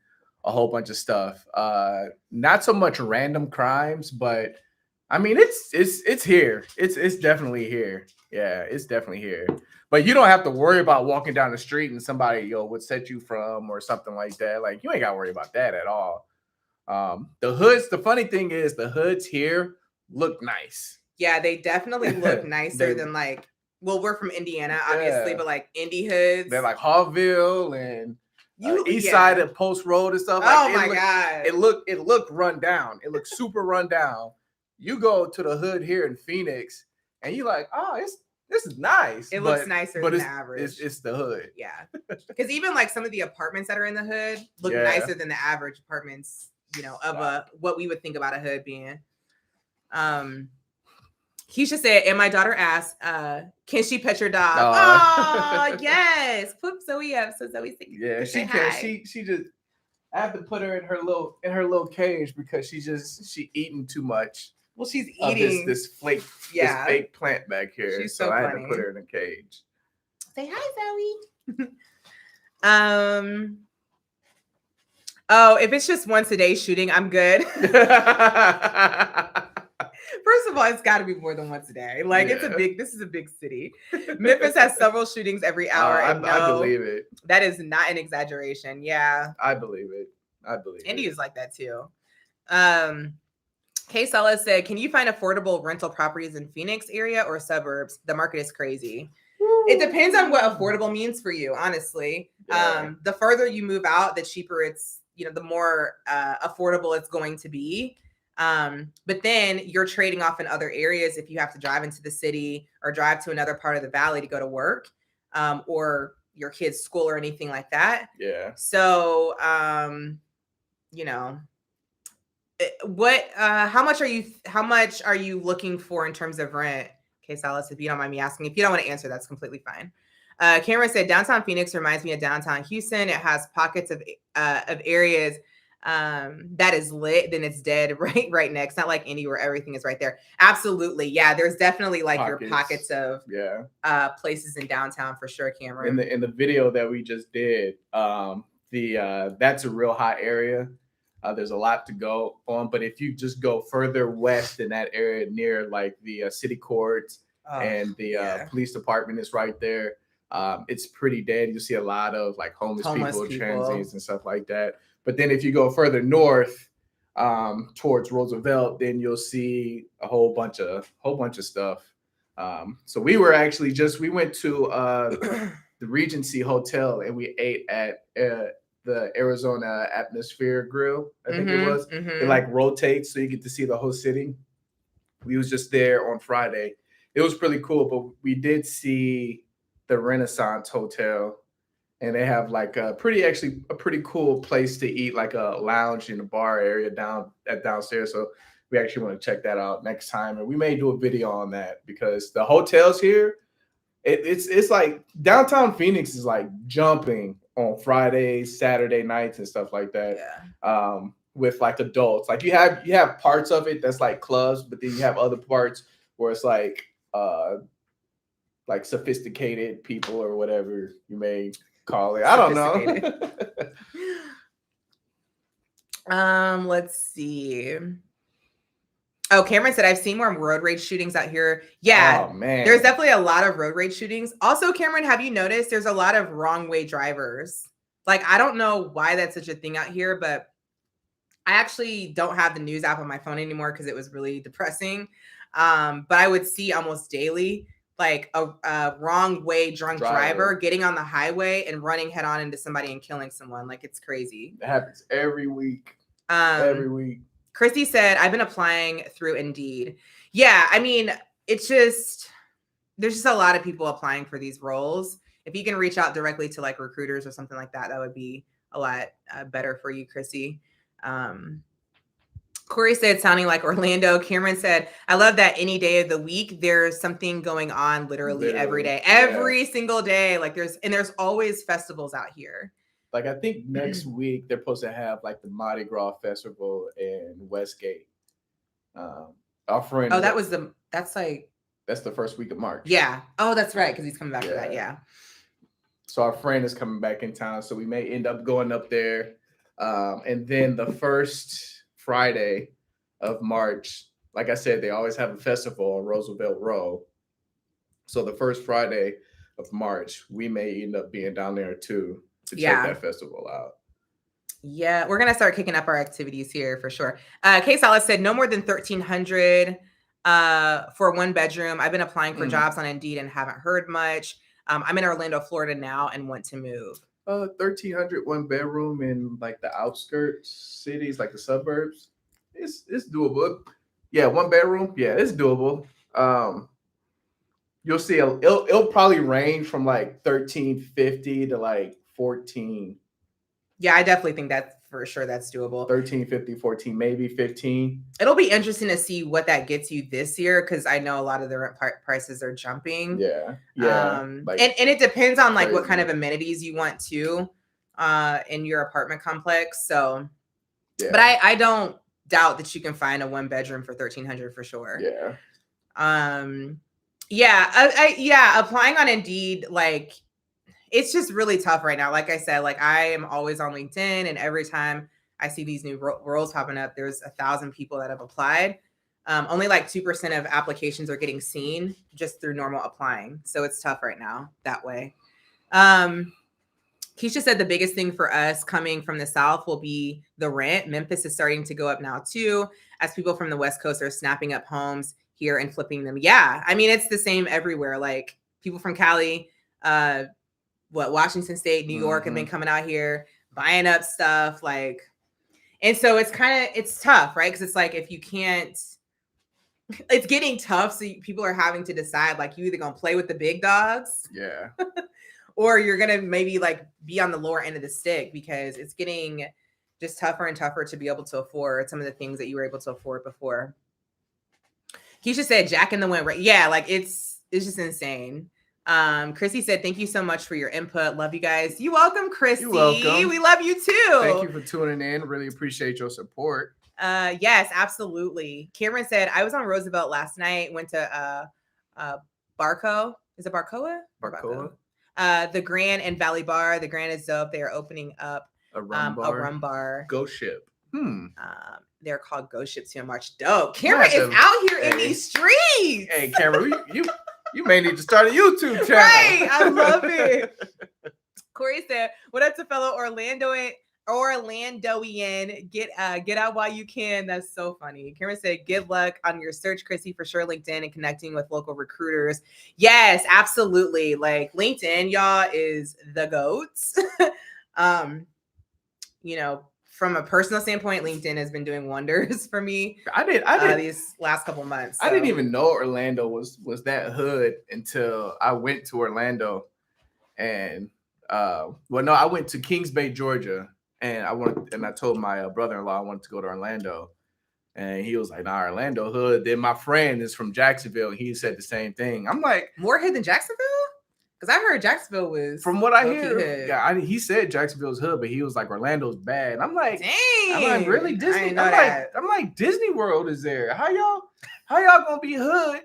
a whole bunch of stuff. Not so much random crimes, but I mean, it's here. It's definitely here. Yeah, it's definitely here. But you don't have to worry about walking down the street and somebody would set you from or something like that. Like you ain't got to worry about that at all. The hoods. The funny thing is, the hoods here look nice. Yeah, they definitely look nicer than like. Well, we're from Indiana, obviously, but like indie hoods. They're like Hallville and East Side of Post Road and stuff. Oh my God! It looked run down. It looked super run down. You go to the hood here in Phoenix, and you're like, oh, this is nice. It looks nicer than the average. It's the hood. Yeah, because even like some of the apartments that are in the hood look nicer than the average apartments. Of what we would think about a hood being. Keisha said, and my daughter asked, can she pet your dog? Oh, yes. Put Zoe up so Zoe's thinking. Yeah, she can. She just, I have to put her in her little cage because she eating too much. Well, she's eating this fake plant back here. She's so I had funny. to put her in a cage. Say hi, Zoe. Oh, if it's just once a day shooting, I'm good. First of all, it's got to be more than once a day. Like this is a big city. Memphis has several shootings every hour. I believe it. That is not an exaggeration. Yeah. I believe it. Indy is like that too. Kay Sella said, can you find affordable rental properties in Phoenix area or suburbs? The market is crazy. Woo. It depends on what affordable means for you, honestly. Yeah. The further you move out, the cheaper it's, the more affordable it's going to be. But then you're trading off in other areas if you have to drive into the city or drive to another part of the valley to go to work, or your kid's school or anything like that. Yeah. So, how much are you looking for in terms of rent? Okay, Salas, if you don't mind me asking. If you don't want to answer, that's completely fine. Cameron said, downtown Phoenix reminds me of downtown Houston. It has pockets of areas that is lit, then it's dead right next. Not like Indy where everything is right there. Absolutely. Yeah, there's definitely like your pockets of places in downtown for sure, Cameron. In the video that we just did, that's a real hot area. There's a lot to go on, but if you just go further west in that area near like the city courts and the police department is right there, it's pretty dead. You see a lot of like homeless people, transients and stuff like that. But then if you go further north towards Roosevelt, then you'll see a whole bunch of stuff. So we were actually we went to the Regency Hotel and we ate at the Arizona Atmosphere Grill, I think it was. It like rotates so you get to see the whole city. We was just there on Friday. It was pretty cool, but we did see the Renaissance Hotel. And they have like a pretty cool place to eat, like a lounge in a bar area downstairs. So we actually want to check that out next time. And we may do a video on that because the hotels here, It's like downtown Phoenix is like jumping on Fridays, Saturday nights, and stuff like that. Yeah. With like adults, like you have parts of it that's like clubs, but then you have other parts where it's like sophisticated people or whatever you may call it. I don't know. Let's see. Oh, Cameron said, I've seen more road rage shootings out here. Yeah, oh, man. There's definitely a lot of road rage shootings. Also, Cameron, have you noticed there's a lot of wrong way drivers? Like, I don't know why that's such a thing out here, but I actually don't have the news app on my phone anymore because it was really depressing. But I would see almost daily like a wrong way drunk driver getting on the highway and running head on into somebody and killing someone. Like, it's crazy. It happens every week. Every week. Christy said, I've been applying through Indeed. Yeah, I mean, it's just, there's just a lot of people applying for these roles. If you can reach out directly to like recruiters or something like that, that would be a lot better for you, Chrissy. Corey said, sounding like Orlando. Cameron said, I love that any day of the week, there's something going on literally every day, every single day. Like there's always festivals out here. Like, I think next week they're supposed to have like the Mardi Gras Festival in Westgate. Our friend. Oh, that's the first week of March. Yeah. Oh, that's right. Because he's coming back for that. Yeah. So our friend is coming back in town. So we may end up going up there. And then the first Friday of March, like I said, they always have a festival on Roosevelt Row. So the first Friday of March, we may end up being down there too. To check that festival out. Yeah, we're gonna start kicking up our activities here for sure. Kay Salas said no more than 1,300 for one bedroom. I've been applying for jobs on Indeed and haven't heard much. I'm in Orlando, Florida now and want to move. 1,300 one bedroom in like the outskirts cities, like the suburbs. It's doable. Yeah, one bedroom. Yeah, it's doable. You'll see it'll probably range from like 1,350 to like 14. Yeah, I definitely think that for sure that's doable. 1,350, 14, maybe 15. It'll be interesting to see what that gets you this year because I know a lot of the rent prices are jumping. Yeah. Like, and it depends on like what kind of amenities you want to in your apartment complex. So, but I don't doubt that you can find a one bedroom for 1,300 for sure. Yeah. Applying on Indeed, like, it's just really tough right now. Like I said, like I am always on LinkedIn and every time I see these new roles popping up, there's 1,000 people that have applied. Only like 2% of applications are getting seen just through normal applying. So it's tough right now that way. Keisha said the biggest thing for us coming from the South will be the rent. Memphis is starting to go up now too, as people from the West Coast are snapping up homes here and flipping them. Yeah. I mean, it's the same everywhere. Like people from Cali, Washington State, New York have been coming out here buying up stuff, like, and so it's tough, right? Because it's like if you can't, it's getting tough. So people are having to decide, like, you either gonna play with the big dogs, or you're gonna maybe like be on the lower end of the stick because it's getting just tougher and tougher to be able to afford some of the things that you were able to afford before. Keisha said Jack in the Wind, right? Yeah, like it's just insane. Chrissy said, thank you so much for your input. Love you guys. You're welcome, Chrissy. You're welcome. We love you too. Thank you for tuning in. Really appreciate your support. Yes, absolutely. Cameron said, I was on Roosevelt last night, went to Barco. Is it Barcoa? Barcoa. The Grand and Valley Bar. The Grand is dope. They are opening up a rum bar. Ghost Ship. They're called Ghost Ships here in March. Dope. Cameron is out here in these streets. Hey, Cameron, you may need to start a YouTube channel. Right. I love it. Corey said, what up to fellow Orlandoian? Get out while you can. That's so funny. Cameron said, good luck on your search, Chrissy, for sure. LinkedIn and connecting with local recruiters. Yes, absolutely. Like LinkedIn, y'all, is the goats. From a personal standpoint, LinkedIn has been doing wonders for me. I did these last couple months. So. I didn't even know Orlando was that hood until I went to Orlando, and I went to Kings Bay, Georgia, and I told my brother-in-law I wanted to go to Orlando, and he was like, "Nah, Orlando hood." Then my friend is from Jacksonville, and he said the same thing. I'm like, more hood than Jacksonville? Because I heard Jacksonville was. From what I hear, yeah, he said Jacksonville's hood, but he was like Orlando's bad. And I'm like, dang, I'm like, really Disney? I'm like Disney World is there. How y'all gonna be hood?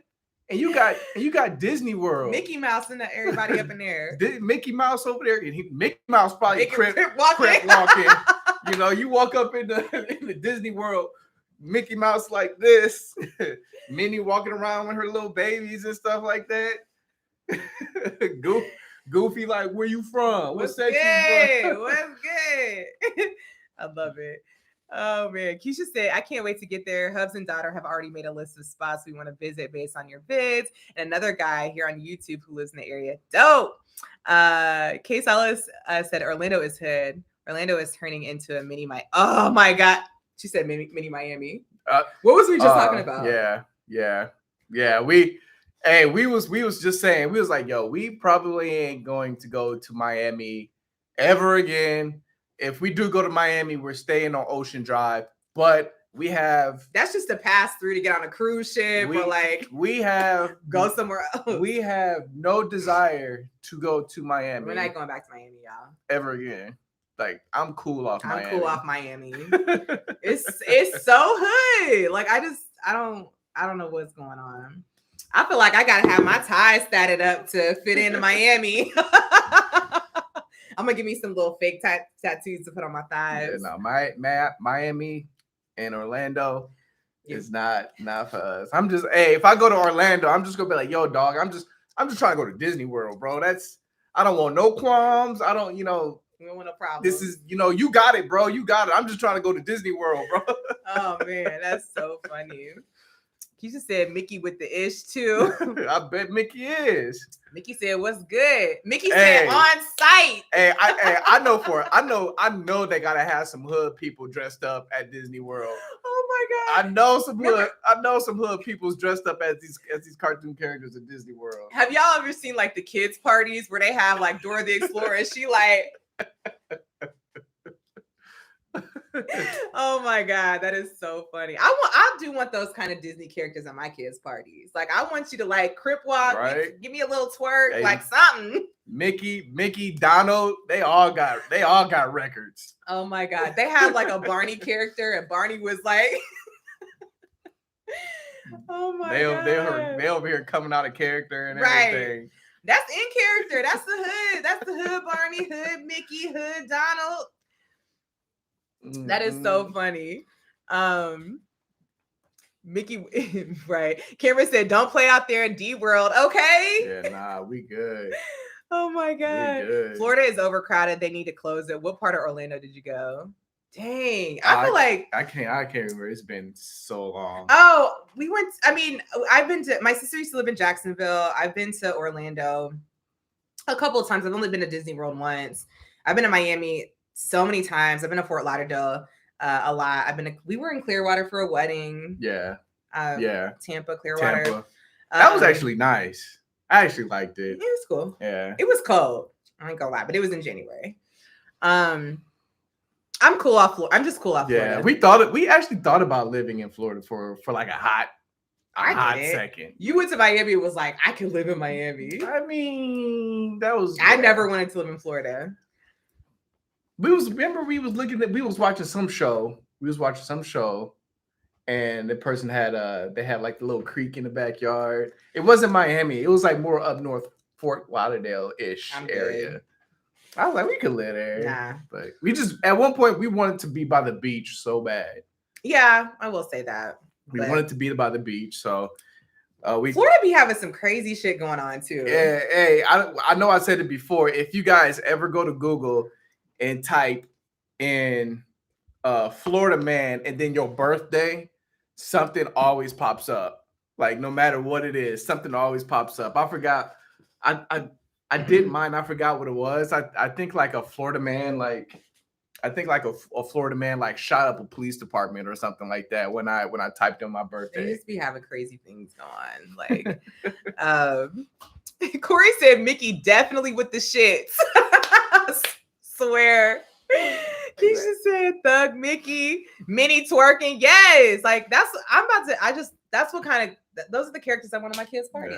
And you got Disney World, Mickey Mouse and everybody up in there. Mickey Mouse over there, and Mickey Mouse probably crip walking. You know, you walk up in the Disney World, Mickey Mouse like this, Minnie walking around with her little babies and stuff like that. Goofy like, where you from? What section you from? What's good? I love it. Oh man, Keisha said, I can't wait to get there. Hubs and daughter have already made a list of spots we want to visit based on your vids. And another guy here on YouTube who lives in the area. Dope. Case Ellis said Orlando is hood. Orlando is turning into a mini Miami. Oh my God. She said mini Miami. What was we just talking about? Yeah. We was just saying, we was like, yo, we probably ain't going to go to Miami ever again. If we do go to Miami, we're staying on Ocean Drive, but that's just a pass through to get on a cruise ship or like go somewhere else. We have no desire to go to Miami. We're not going back to Miami, y'all. Ever again. Like, I'm cool off Miami. It's so hood. Like I don't know what's going on. I feel like I gotta have my ties statted up to fit into Miami. I'm gonna give me some little fake tattoos to put on my thighs. Yeah, no, Miami and Orlando is not for us. I'm just, if I go to Orlando, I'm just gonna be like, yo, dog, I'm just trying to go to Disney World, bro. I don't want no qualms. I don't, we don't want no problem. This is, you got it, bro. You got it. I'm just trying to go to Disney World, bro. Oh man, that's so funny. Keisha said Mickey with the ish too. I bet Mickey is. Mickey said, "What's good?" Mickey said, "On site." Hey, I know they gotta have some hood people dressed up at Disney World. Oh my God! I know some hood people's dressed up as these cartoon characters at Disney World. Have y'all ever seen like the kids' parties where they have like Dora the Explorer and she like? Oh my God, that is so funny. I do want those kind of Disney characters at my kids' parties. Like I want you to like crip walk, right? Give me a little twerk, like something. Mickey, Donald, they all got records. Oh my God. They had like a Barney character, and Barney was like oh my God. They over here coming out of character and everything. That's in character. That's the hood. That's the hood Barney, hood Mickey, hood Donald. That is so funny. Mickey, right. Cameron said, don't play out there in D World. Okay. Yeah, nah, we good. Oh my God. Florida is overcrowded. They need to close it. What part of Orlando did you go? Dang. I feel like I can't remember. It's been so long. Oh, I've been to, my sister used to live in Jacksonville. I've been to Orlando a couple of times. I've only been to Disney World once. I've been to Miami so many times. I've been to Fort Lauderdale a lot. We were in Clearwater for a wedding. Yeah. Tampa, Clearwater. Tampa. That was actually nice. I actually liked it. It was cool. Yeah. It was cold. I ain't gonna lie, but it was in January. I'm cool off Florida. I'm just cool off Florida. Yeah, we actually thought about living in Florida for like a hot second. You went to Miami and was like, I could live in Miami. I mean, that was I never wanted to live in Florida. We was watching some show. And the person had they had like the little creek in the backyard. It wasn't Miami. It was like more up north, Fort Lauderdale-ish area. I was like, we could live there. Nah. But we just, at one point, we wanted to be by the beach so bad. Yeah, I will say that. We wanted to be by the beach, so Florida be having some crazy shit going on too. Yeah, hey, I know I said it before. If you guys ever go to Google and type in Florida man and then your birthday, something always pops up. Like no matter what it is, something always pops up. I forgot. I didn't mind. I forgot what it was. I think like a Florida man, like I think like a Florida man like shot up a police department or something like that when I typed in my birthday. They just be having crazy things going. Like Corey said Mickey definitely with the shits. Swear. Keisha said Thug Mickey, Minnie twerking. Yes, like that's what kind of those are the characters I want at my kids' party.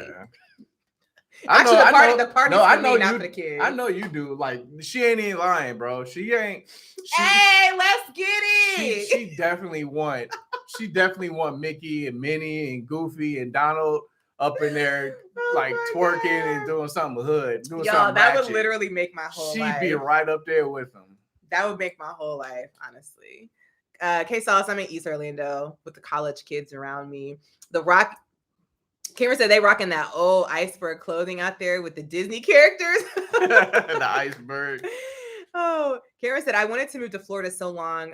Actually, the party's for me, not for the kids. I know you do. Like, she ain't even lying, bro. Hey, let's get it. She definitely want Mickey and Minnie and Goofy and Donald up in there, like twerking and doing something hood. Doing something that ratchet. Would literally make my whole life. She'd be right up there with them. That would make my whole life, honestly. K-Sauce, I'm in East Orlando with the college kids around me. Cameron said they rocking that old iceberg clothing out there with the Disney characters. The iceberg. Oh, Cameron said I wanted to move to Florida so long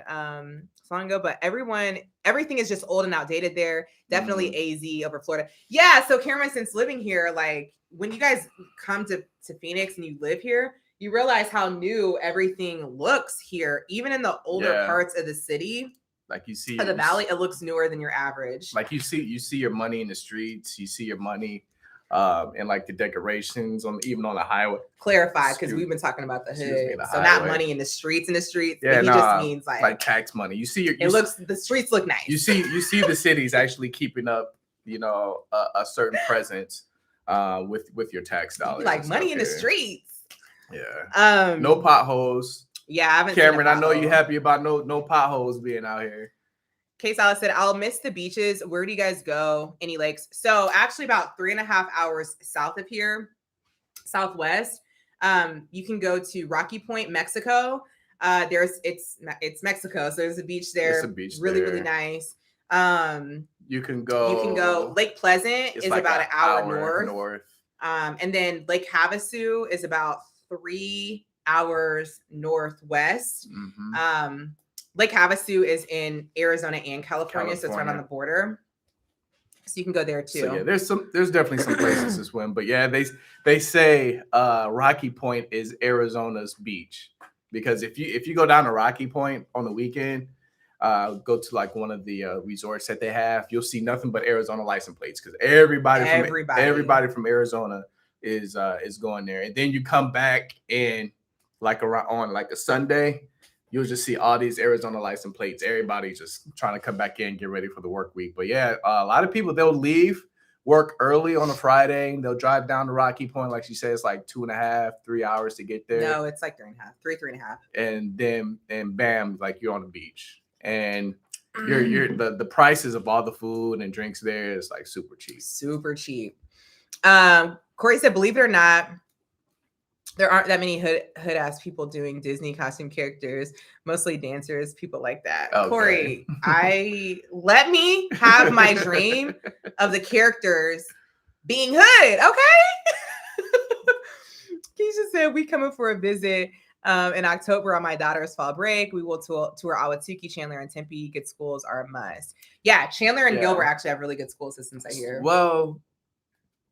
ago, but everything is just old and outdated there. Definitely AZ over Florida. Yeah. So Cameron, since living here, like when you guys come to Phoenix and you live here, you realize how new everything looks here, even in the older parts of the city. Like you see of the valley, it looks newer than your average. Like you see your money in the streets. You see your money, and like the decorations even on the highway. Clarify, because we've been talking about the hood, so not money in the streets. Yeah, but he just means like tax money. You see the streets look nice. You see the cities actually keeping up, a certain presence, with your tax dollars. Like money in the streets. Yeah. No potholes. Yeah, I haven't. Cameron, I know you're happy about no potholes being out here. K-Salas said, I'll miss the beaches. Where do you guys go? Any lakes? So actually about 3.5 hours south of here, southwest, you can go to Rocky Point, Mexico. It's Mexico. So there's a beach there. Really nice. You can go Lake Pleasant is like about an hour north. And then Lake Havasu is about 3 hours northwest. Lake Havasu is in Arizona and California, so it's right on the border. So you can go there too. So yeah, there's definitely some places to swim, but yeah, they say Rocky Point is Arizona's beach, because if you go down to Rocky Point on the weekend, go to like one of the resorts that they have, you'll see nothing but Arizona license plates, because everybody from Arizona is going there. And then you come back and like on like a Sunday, you'll just see all these Arizona license plates. Everybody just trying to come back in, get ready for the work week. But yeah, a lot of people, they'll leave work early on a Friday. They'll drive down to Rocky Point. Like she said, it's like 2.5, 3 hours to get there. No, it's like 3.5. And then, bam, like you're on the beach. And the prices of all the food and drinks there is like super cheap. Super cheap. Corey said, believe it or not, there aren't that many hood ass people doing Disney costume characters, mostly dancers, people like that. Okay. Corey, let me have my dream of the characters being hood, okay? Keisha said, we coming for a visit in October on my daughter's fall break. We will tour Ahwatukee, Chandler, and Tempe. Good schools are a must. Yeah, Chandler and Gilbert actually have really good school systems, I hear. Well,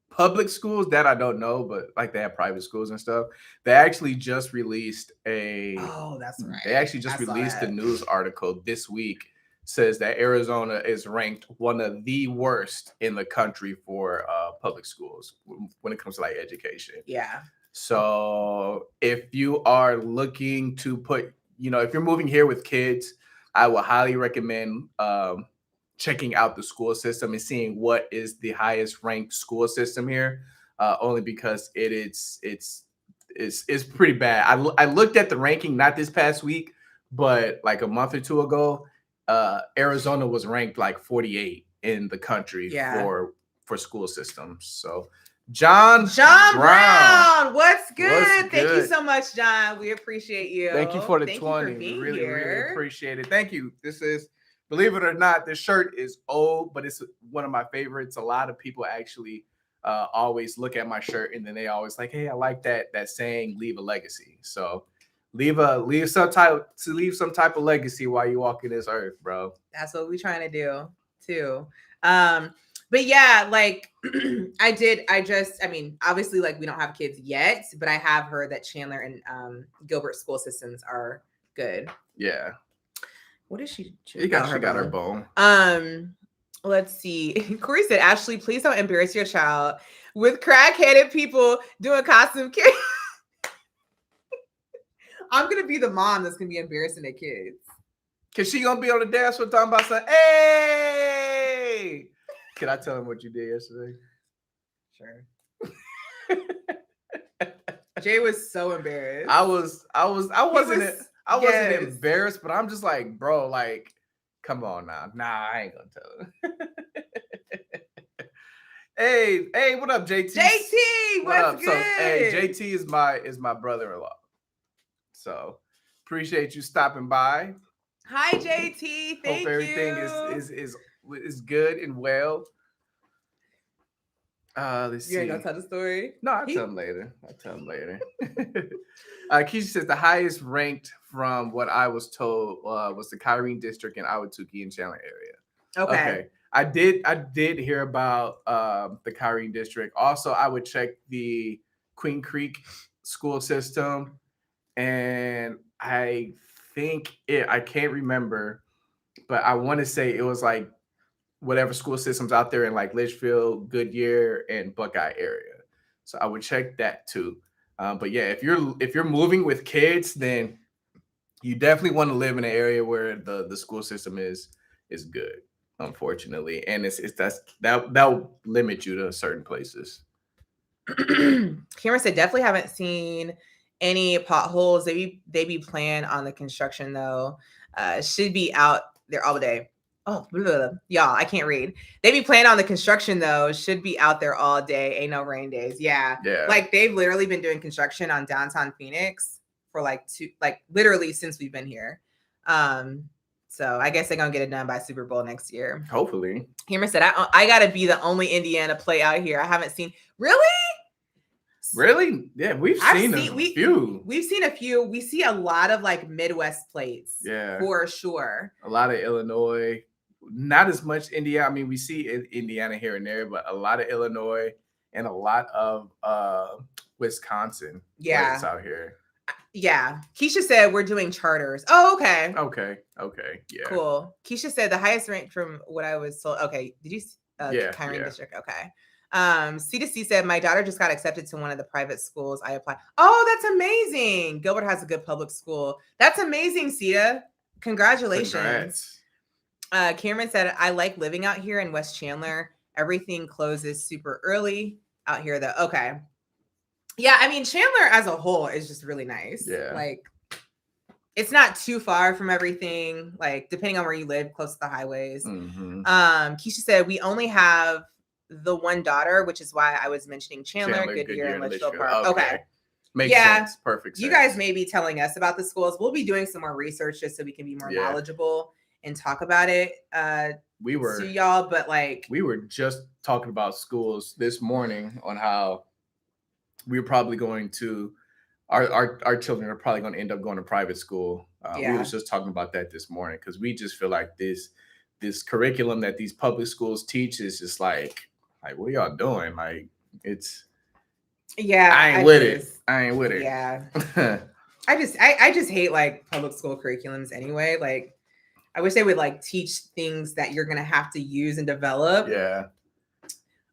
public schools, that I don't know, but like they have private schools and stuff. They actually just released that's right. They actually just released a news article this week, says that Arizona is ranked one of the worst in the country for public schools when it comes to like education. Yeah. So if you are looking to if you're moving here with kids, I would highly recommend checking out the school system and seeing what is the highest ranked school system here, only because it's pretty bad. I looked at the ranking not this past week, but like a month or two ago, Arizona was ranked like 48 in the country for school systems. So John Brown, what's good? Thank you so much, John. We appreciate you. Thank you for the 20. We really appreciate it. Thank you. This is, believe it or not, this shirt is old, but it's one of my favorites. A lot of people actually always look at my shirt and then they always like, hey, I like that saying, leave a legacy. So leave some type of legacy while you walk in this earth, bro. That's what we're trying to do too. But yeah, like obviously like we don't have kids yet, but I have heard that Chandler and Gilbert school systems are good. Yeah. What is she? She got her bone. Let's see. Corey said, Ashley, please don't embarrass your child with crack-headed people doing costume kids. I'm gonna be the mom that's gonna be embarrassing their kids. Cause she gonna be on the dance floor talking about something. Hey, can I tell him what you did yesterday? Sure. Jay was so embarrassed. I wasn't embarrassed, but I'm just like, bro, like, come on now. Nah, I ain't gonna tell him. Hey, what up, JT? JT, what up? Good? So, hey, JT is my brother-in-law. So, appreciate you stopping by. Hi, JT. Thank you. Hope everything is good and well. Let's see. You ain't gonna tell the story? No, I'll tell him later. Keisha says the highest ranked from what I was told was the Kyrene district in Ahwatukee and Chandler area. Okay. I did hear about the Kyrene district. Also, I would check the Queen Creek school system, and I can't remember, but I want to say it was like whatever school systems out there in like Litchfield, Goodyear, and Buckeye area. So I would check that too. But yeah, if you're moving with kids, then you definitely want to live in an area where the school system is good. Unfortunately, and that will limit you to certain places. Cameron said definitely haven't seen any potholes. They be playing on the construction though. Should be out there all day. Oh, blah, blah, blah. Y'all, I can't read. They be playing on the construction though. Should be out there all day. Ain't no rain days. Yeah. Like they've literally been doing construction on downtown Phoenix for literally since we've been here. So I guess they're gonna get it done by Super Bowl next year. Hopefully. Cameron said, I gotta be the only Indiana play out here. I haven't seen. Really? Yeah, we've seen a few. We've seen a few. We see a lot of like Midwest plates. Yeah. For sure. A lot of Illinois. Not as much Indiana. I mean, we see Indiana here and there, but a lot of Illinois and a lot of Wisconsin plates out here. Yeah. Keisha said we're doing charters. Oh, okay. Okay. Yeah. Cool. Keisha said the highest rank from what I was told. Okay. Did you Kyrene district? Okay. C2C said my daughter just got accepted to one of the private schools I applied. Oh, that's amazing. Gilbert has a good public school. That's amazing, Sia. Congratulations. Congrats. Cameron said I like living out here in West Chandler. Everything closes super early out here though. Okay. Yeah, I mean Chandler as a whole is just really nice. Yeah. Like it's not too far from everything, like depending on where you live, close to the highways. Mm-hmm. Keisha said we only have the one daughter, which is why I was mentioning Chandler, Goodyear, and Litchfield Park. Okay. Makes sense. Perfect sense. You guys may be telling us about the schools. We'll be doing some more research just so we can be more knowledgeable and talk about it. We were to y'all, but like we were just talking about schools this morning on how we're probably going to our children are probably going to end up going to private school. We were just talking about that this morning because we just feel like this curriculum that these public schools teach is just like what are y'all doing? Like it's I ain't with it. Yeah. I just hate like public school curriculums anyway. Like I wish they would like teach things that you're gonna have to use and develop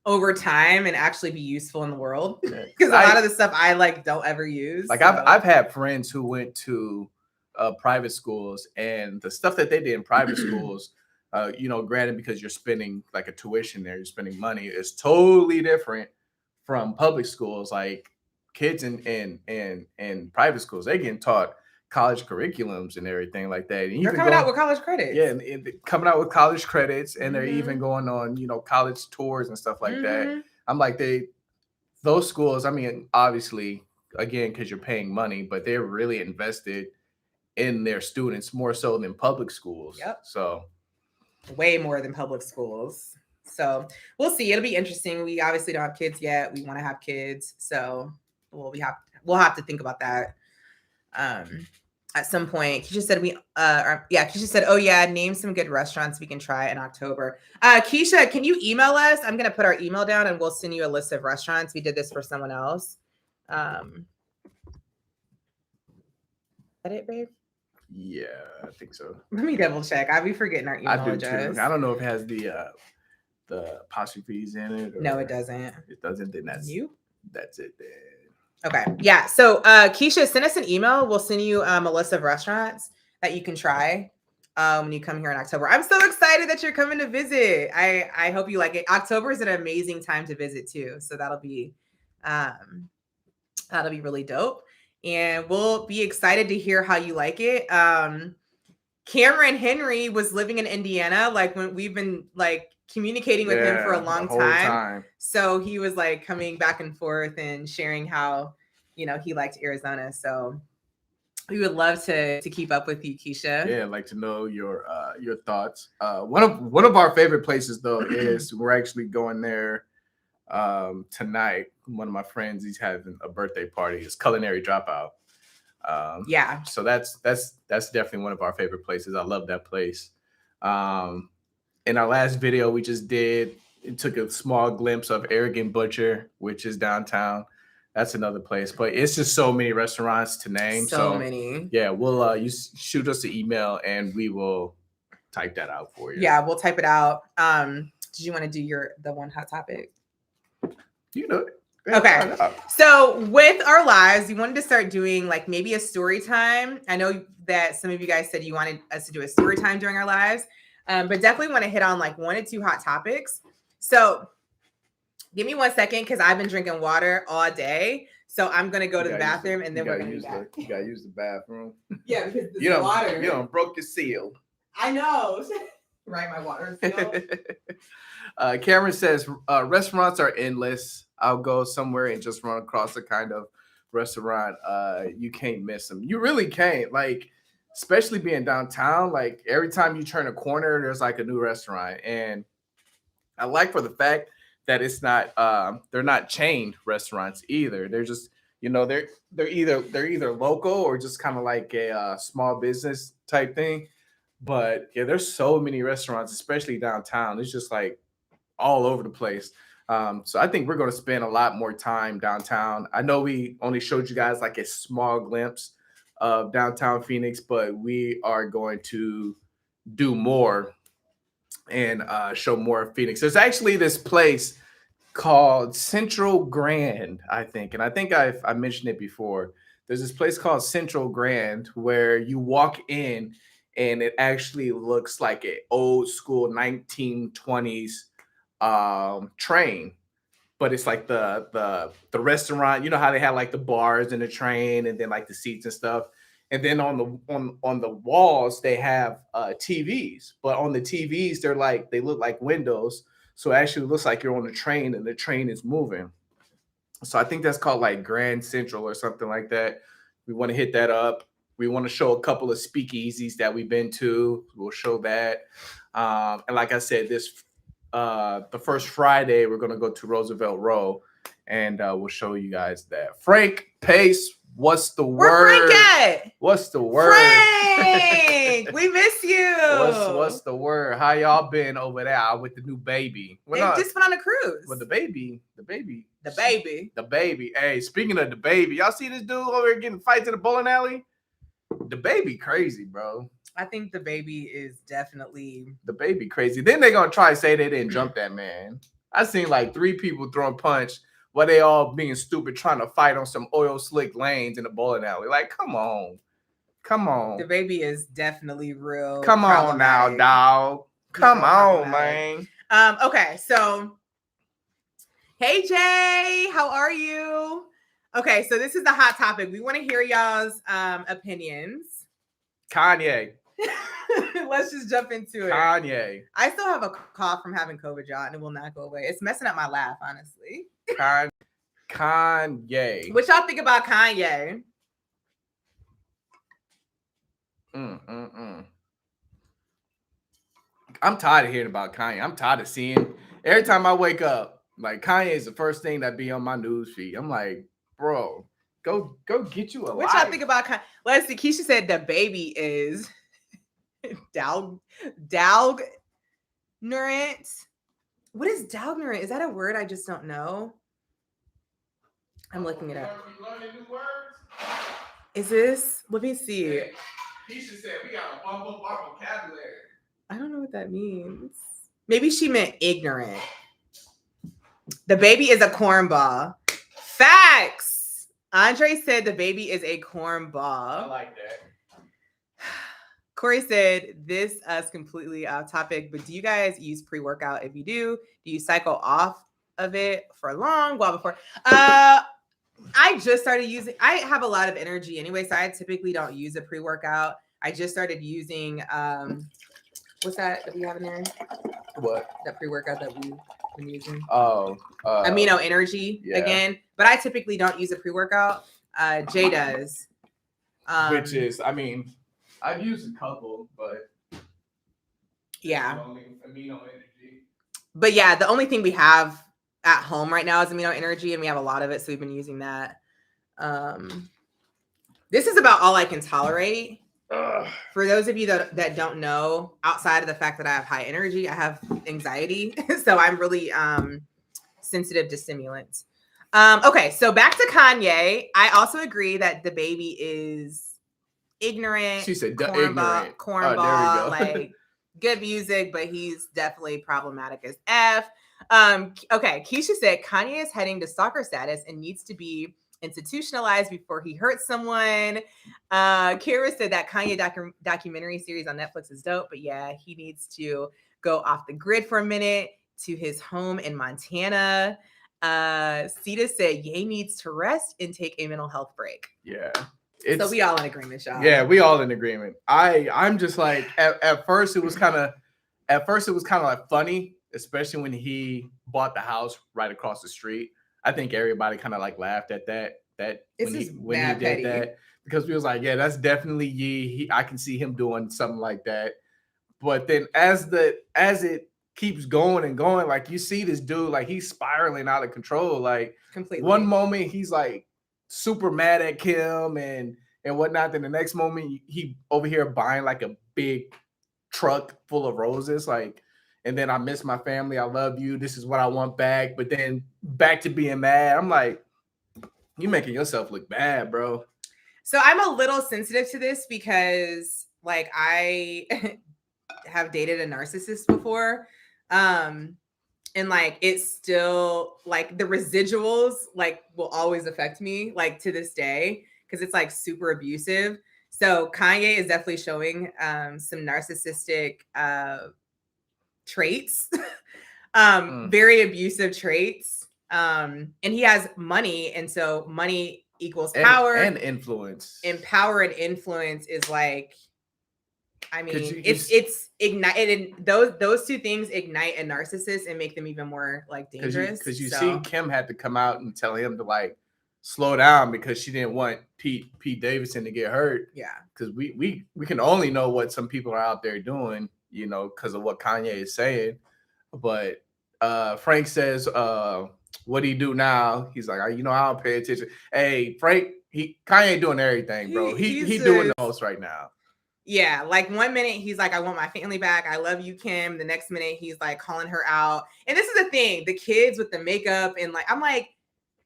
over time and actually be useful in the world. Because a lot of the stuff I like don't ever use. Like I've had friends who went to private schools, and the stuff that they did in private schools, granted because you're spending like a tuition there, you're spending money, is totally different from public schools. Like kids in private schools, they getting taught college curriculums and everything like that. And they're coming out with college credits. Yeah, and coming out with college credits, and they're even going on, college tours and stuff like that. I'm like, those schools, I mean, obviously, again, because you're paying money, but they're really invested in their students more so than public schools. Yep. So way more than public schools. So we'll see. It'll be interesting. We obviously don't have kids yet. We want to have kids. So we'll have to think about that. At some point. Keisha said Keisha said, oh yeah, name some good restaurants we can try in October. Keisha, can you email us? I'm gonna put our email down and we'll send you a list of restaurants. We did this for someone else. Is that it, babe? Yeah, I think so. Let me double check. I'll be forgetting our email address. Too. I don't know if it has the apostrophes in it. No, it doesn't. It doesn't. Then that's you. That's it then. Okay. Yeah. So Keisha, send us an email. We'll send you a list of restaurants that you can try when you come here in October. I'm so excited that you're coming to visit. I hope you like it. October is an amazing time to visit too. So that'll be That'll be really dope. And we'll be excited to hear how you like it. Cameron Henry was living in Indiana, like when we've been like communicating with him for a long time. So he was like coming back and forth and sharing how, you know, he liked Arizona. So we would love to keep up with you, Keisha. Yeah, I'd like to know your thoughts. One of our favorite places though is we're actually going there tonight. One of my friends, he's having a birthday party. It's Culinary Dropout. Yeah. So that's definitely one of our favorite places. I love that place. In our last video we just did, it took a small glimpse of Arrogant Butcher, which is downtown. That's another place, but it's just so many restaurants to name. So many. Yeah, we'll you shoot us an email and we will type that out for you. Yeah, we'll type it out. Did you want to do the one hot topic? You know it. Okay. So with our lives, we wanted to start doing like maybe a story time. I know that some of you guys said you wanted us to do a story time during our lives, but definitely want to hit on like 1 or 2 hot topics. So give me 1 second because I've been drinking water all day. So I'm going to go to the bathroom and then we're going to be back. You got to use the bathroom. Yeah, because the water. You don't broke your seal. I know. Right, my water seal. Cameron says restaurants are endless. I'll go somewhere and just run across a kind of restaurant. You can't miss them. You really can't. Like, especially being downtown, like every time you turn a corner, there's like a new restaurant. And I like for the fact that it's not they're not chained restaurants either. They're just, you know, they're either local or just kind of like a small business type thing. But yeah, there's so many restaurants, especially downtown. It's just like all over the place. So I think we're going to spend a lot more time downtown. I know we only showed you guys like a small glimpse of downtown Phoenix, but we are going to do more and show more of Phoenix. There's actually this place called Central Grand, I think. And I think I mentioned it before. There's this place called Central Grand where you walk in and it actually looks like an old school 1920s train, but it's like the restaurant. You know how they have like the bars in the train and then like the seats and stuff. And then on the walls they have TVs, but on the TVs they look like windows. So it actually looks like you're on a train and the train is moving. So I think that's called like Grand Central or something like that. We want to hit that up. We want to show a couple of speakeasies that we've been to. We'll show that. And like I said, the first Friday, we're going to go to Roosevelt Row and we'll show you guys that. Frank Pace, what's the word? Where Frank at? What's the word? Frank, we miss you. What's the word? How y'all been over there with the new baby? They just went on a cruise. With the baby. Hey, speaking of the baby, y'all see this dude over here getting fights in the bowling alley? The baby crazy, bro. I think the baby is definitely crazy. Then they're gonna try to say they didn't jump that man. I seen like 3 people throwing punch while they all being stupid trying to fight on some oil slick lanes in the bowling alley. Like, come on. The baby is definitely real. Come on now, dog. Come on, man. Okay, so hey Jay, how are you? Okay, so this is the hot topic. We want to hear y'all's opinions. Kanye. Let's just jump into it. Kanye. I still have a cough from having COVID, y'all, and it will not go away. It's messing up my laugh, honestly. Kanye. What y'all think about Kanye? I'm tired of hearing about Kanye. I'm tired of seeing every time I wake up, like Kanye is the first thing that be on my news feed. I'm like, bro, go get you a life. What y'all think about Kanye? Let's see. Keisha said the baby is Dalgnerant. What is Dalgnerant? Is that a word I just don't know? I'm looking it up. Is this? Let me see. Hey, Keisha said we got to bump up our vocabulary. I don't know what that means. Maybe she meant ignorant. The baby is a cornball. Facts. Andre said the baby is a cornball. I like that. Corey said this is completely off topic, but do you guys use pre-workout? If you do you cycle off of it for a long while before. I just started using, I have a lot of energy anyway, so I typically don't use a pre-workout. I just started using, what's that we have in there? What? That pre-workout that we've been using. Oh. Amino Energy again. But I typically don't use a pre-workout. Jay does. Which is, I mean, I've used a couple, but. Yeah. Amino Energy. But yeah, the only thing we have at home right now is Amino Energy, and we have a lot of it, so we've been using that. This is about all I can tolerate. For those of you that don't know, outside of the fact that I have high energy, I have anxiety, so I'm really sensitive to stimulants. Okay, so back to Kanye. I also agree that the baby is ignorant. She said cornball, cornball, like good music, but he's definitely problematic as F. Okay, Keisha said Kanye is heading to stalker status and needs to be institutionalized before he hurts someone. Kira said that Kanye documentary series on Netflix is dope, but yeah, he needs to go off the grid for a minute to his home in Montana. Sita said Ye needs to rest and take a mental health break. Yeah. So we all in agreement, y'all. Yeah, we all in agreement. I'm just like at first it was kind of like funny, especially when he bought the house right across the street. I think everybody kind of like laughed at that when he did that, because we was like, yeah, that's definitely Ye. I can see him doing something like that. But then as it keeps going and going, like you see this dude, like he's spiraling out of control. Like completely. One moment he's like super mad at Kim and whatnot. Then the next moment he over here buying like a big truck full of roses, like, and then I miss my family. I love you. This is what I want back. But then back to being mad. I'm like, you making yourself look bad, bro. So I'm a little sensitive to this because like I have dated a narcissist before. And like it's still like the residuals like will always affect me like to this day because it's like super abusive. So Kanye is definitely showing some narcissistic traits, very abusive traits. And he has money, and so money equals power and influence. And power and influence is like, I mean, it's ignited. Those two things ignite a narcissist and make them even more like dangerous. Because you see, Kim had to come out and tell him to like slow down because she didn't want Pete Davidson to get hurt. Yeah, because we can only know what some people are out there doing, you know, because of what Kanye is saying. But Frank says, what do you do now? He's like, I don't pay attention. Hey, Frank, Kanye doing everything, bro. He doing the most right now. Yeah, like 1 minute he's like, I want my family back. I love you, Kim. The next minute he's like calling her out. And this is the thing, the kids with the makeup and like, I'm like,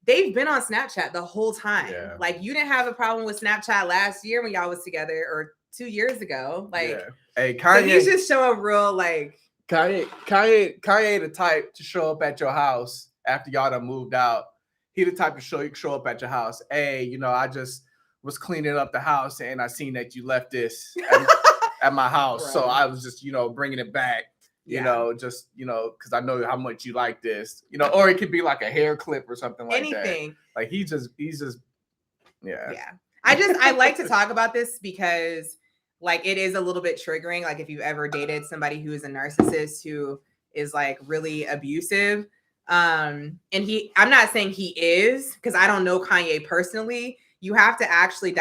they've been on Snapchat the whole time. Yeah. Like you didn't have a problem with Snapchat last year when y'all was together or 2 years ago. Like, yeah. Hey, Kanye, so he's just showing real like Kanye the type to show up at your house after y'all done moved out. He the type to show up at your house. Hey, I just was cleaning up the house and I seen that you left this at my house. Right. So I was just, bringing it back, just, because I know how much you like this, or it could be like a hair clip or something like anything. That. Like he's just, yeah. Yeah. I like to talk about this because like it is a little bit triggering. Like if you've ever dated somebody who is a narcissist who is like really abusive. And I'm not saying he is, because I don't know Kanye personally. You have to actually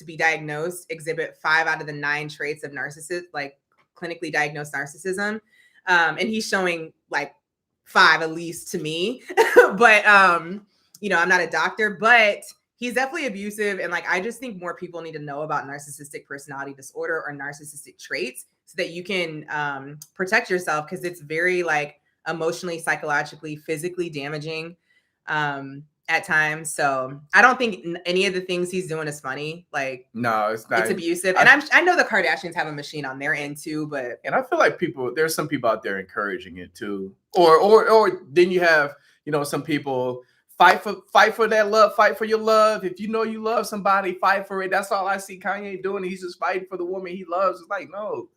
be diagnosed, exhibit 5 out of the 9 traits of narcissist, like clinically diagnosed narcissism. And he's showing like 5 at least to me. But I'm not a doctor, but he's definitely abusive. And like I just think more people need to know about narcissistic personality disorder or narcissistic traits so that you can protect yourself, because it's very like emotionally, psychologically, physically damaging at times. So I don't think any of the things he's doing is funny. Like, no, it's not. It's abusive. And I know the Kardashians have a machine on their end too, but I feel like there's some people out there encouraging it too. Or then you have, some people fight for that love, fight for your love. If you love somebody, fight for it. That's all I see Kanye doing. He's just fighting for the woman he loves. It's like, no.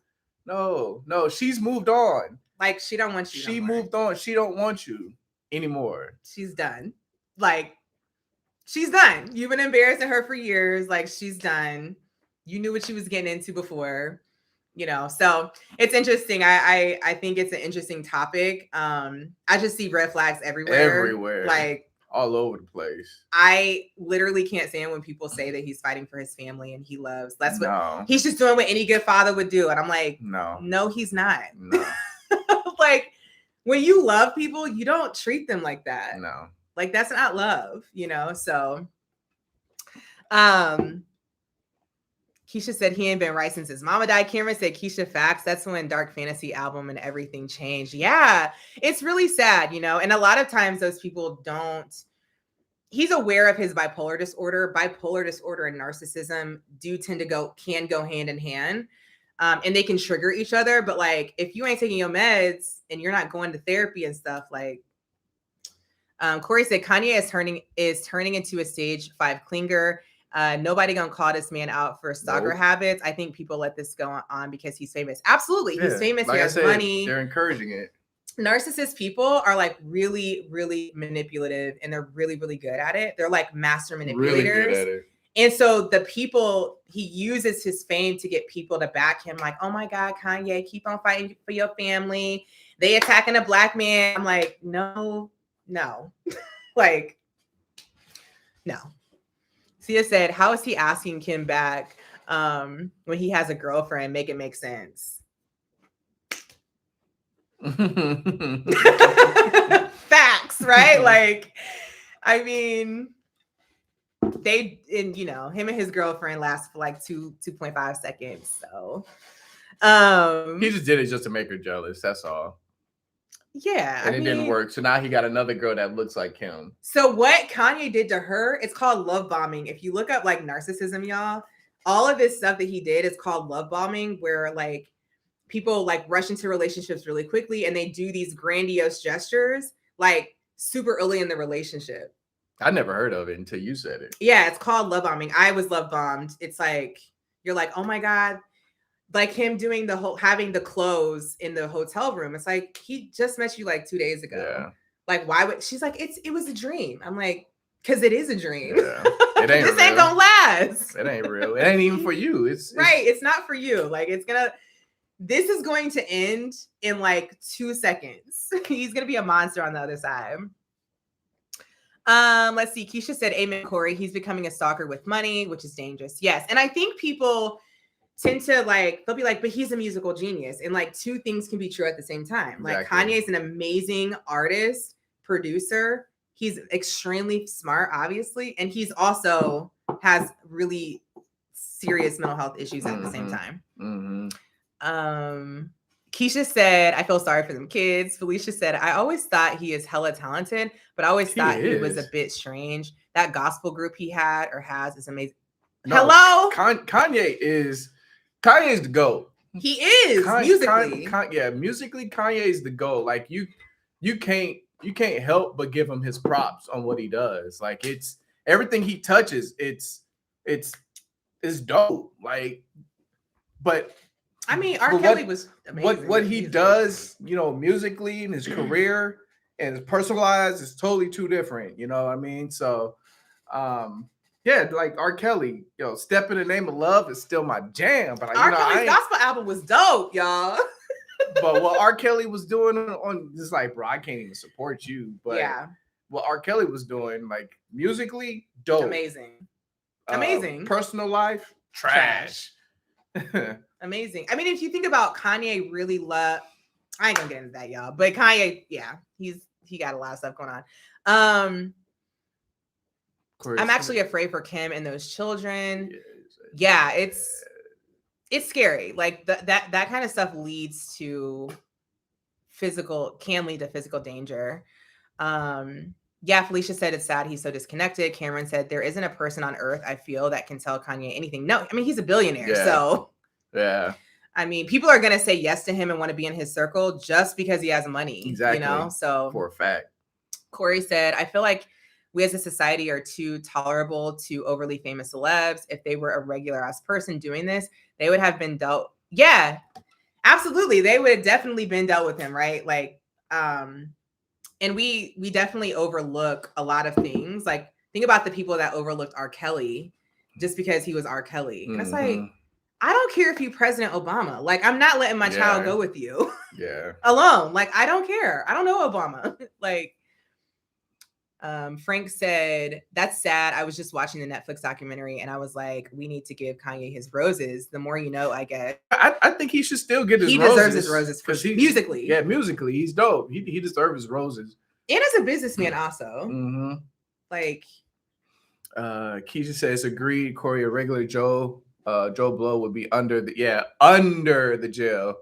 She's moved on. Like she don't want you. She moved on. She don't want you. anymore. She's done. Like, she's done. You've been embarrassing her for years. Like, she's done. You knew what she was getting into before, you know. So it's interesting. I think it's an interesting topic. I just see red flags everywhere. Like, all over the place. I literally can't stand when people say that he's fighting for his family and he loves. That's what he's just doing what any good father would do. And I'm like, no, he's not. No. Like, when you love people, you don't treat them like that. No. Like, that's not love, you know? So, Keisha said he ain't been right since his mama died. Cameron said, Keisha, facts. That's when Dark Fantasy album and everything changed. Yeah, it's really sad, you know? And a lot of times those people don't, he's aware of his bipolar disorder. Bipolar disorder and narcissism can go hand in hand. And they can trigger each other. But like, if you ain't taking your meds and you're not going to therapy and stuff, like, Corey said, Kanye is turning into a stage 5 clinger. Nobody gonna call this man out for stalker habits. I think people let this go on because he's famous. Absolutely. He's famous. Like he has money. They're encouraging it. Narcissist people are like really, really manipulative and they're really, really good at it. They're like master manipulators. Really good at it. And so the people, he uses his fame to get people to back him. Like, oh my God, Kanye, keep on fighting for your family. They attacking a black man. I'm like, no. Like, no. Sia said, how is he asking Kim back when he has a girlfriend? Make it make sense. Facts, right? Like, I mean, him and his girlfriend last for like 2.5 seconds. So he just did it just to make her jealous. That's all. Yeah. And it didn't work. So now he got another girl that looks like him. So what Kanye did to her, it's called love bombing. If you look up like narcissism, y'all, all of this stuff that he did is called love bombing, where like people like rush into relationships really quickly and they do these grandiose gestures like super early in the relationship. I never heard of it until you said it. Yeah, it's called love bombing. I was love bombed. It's like, you're like, oh my God. Like him doing having the clothes in the hotel room. It's like, he just met you like 2 days ago. Yeah. Like, why would, she's like, it was a dream. I'm like, because it is a dream. Yeah. It ain't this ain't gonna last. It ain't real. It ain't even for you. It's right. It's not for you. Like, this is going to end in like 2 seconds. He's going to be a monster on the other side. Let's see. Keisha said, amen, Corey. He's becoming a stalker with money, which is dangerous. Yes. And I think people tend to like, they'll be like, but he's a musical genius. And like 2 things can be true at the same time. Exactly. Like Kanye's an amazing artist, producer. He's extremely smart, obviously. And he's also has really serious mental health issues at the same time. Keisha said, I feel sorry for them kids. Felicia said, I always thought he is hella talented, but I always thought he was a bit strange. That gospel group he had or has is amazing. No, hello? Kanye is the GOAT. He is musically. Musically, Kanye is the GOAT. Like you can't help but give him his props on what he does. Like it's everything he touches, it's dope. Like, but I mean, R. Kelly was amazing. What he does, you know, musically in his career and his personal lives is totally 2 different. You know what I mean? So, yeah, like R. Kelly, you know, "Step in the Name of Love" is still my jam. But R. Kelly's gospel album was dope, y'all. But what R. Kelly was doing on just like, bro, I can't even support you. But yeah, what R. Kelly was doing, like musically, dope, amazing. Personal life, trash. Amazing. I mean, if you think about Kanye, really I ain't gonna get into that, y'all. But Kanye, yeah, he got a lot of stuff going on. I'm actually afraid for Kim and those children. Yeah, it's scary. Like that kind of stuff leads to can lead to physical danger. Yeah, Felicia said it's sad he's so disconnected. Cameron said there isn't a person on earth I feel that can tell Kanye anything. No, I mean he's a billionaire, so yeah. I mean, people are gonna say yes to him and want to be in his circle just because he has money. Exactly. You know, so for a fact. Corey said, I feel like we as a society are too tolerable to overly famous celebs. If they were a regular ass person doing this, they would have been dealt. Yeah, absolutely. They would have definitely been dealt with him, right? Like, And we definitely overlook a lot of things. Like, think about the people that overlooked R. Kelly just because he was R. Kelly. And it's like, I don't care if you President Obama. Like, I'm not letting my child go with you. Yeah. Alone. Like, I don't care. I don't know Obama. Like, Frank said, that's sad. I was just watching the Netflix documentary and I was like, we need to give Kanye his roses. The more you know, I guess. I think he should still get his roses. He deserves his roses because musically. Yeah, musically, he's dope. He deserves his roses. And as a businessman also. Mm-hmm. Like. Keisha says, agreed, Corey, a regular Joe Blow would be under the jail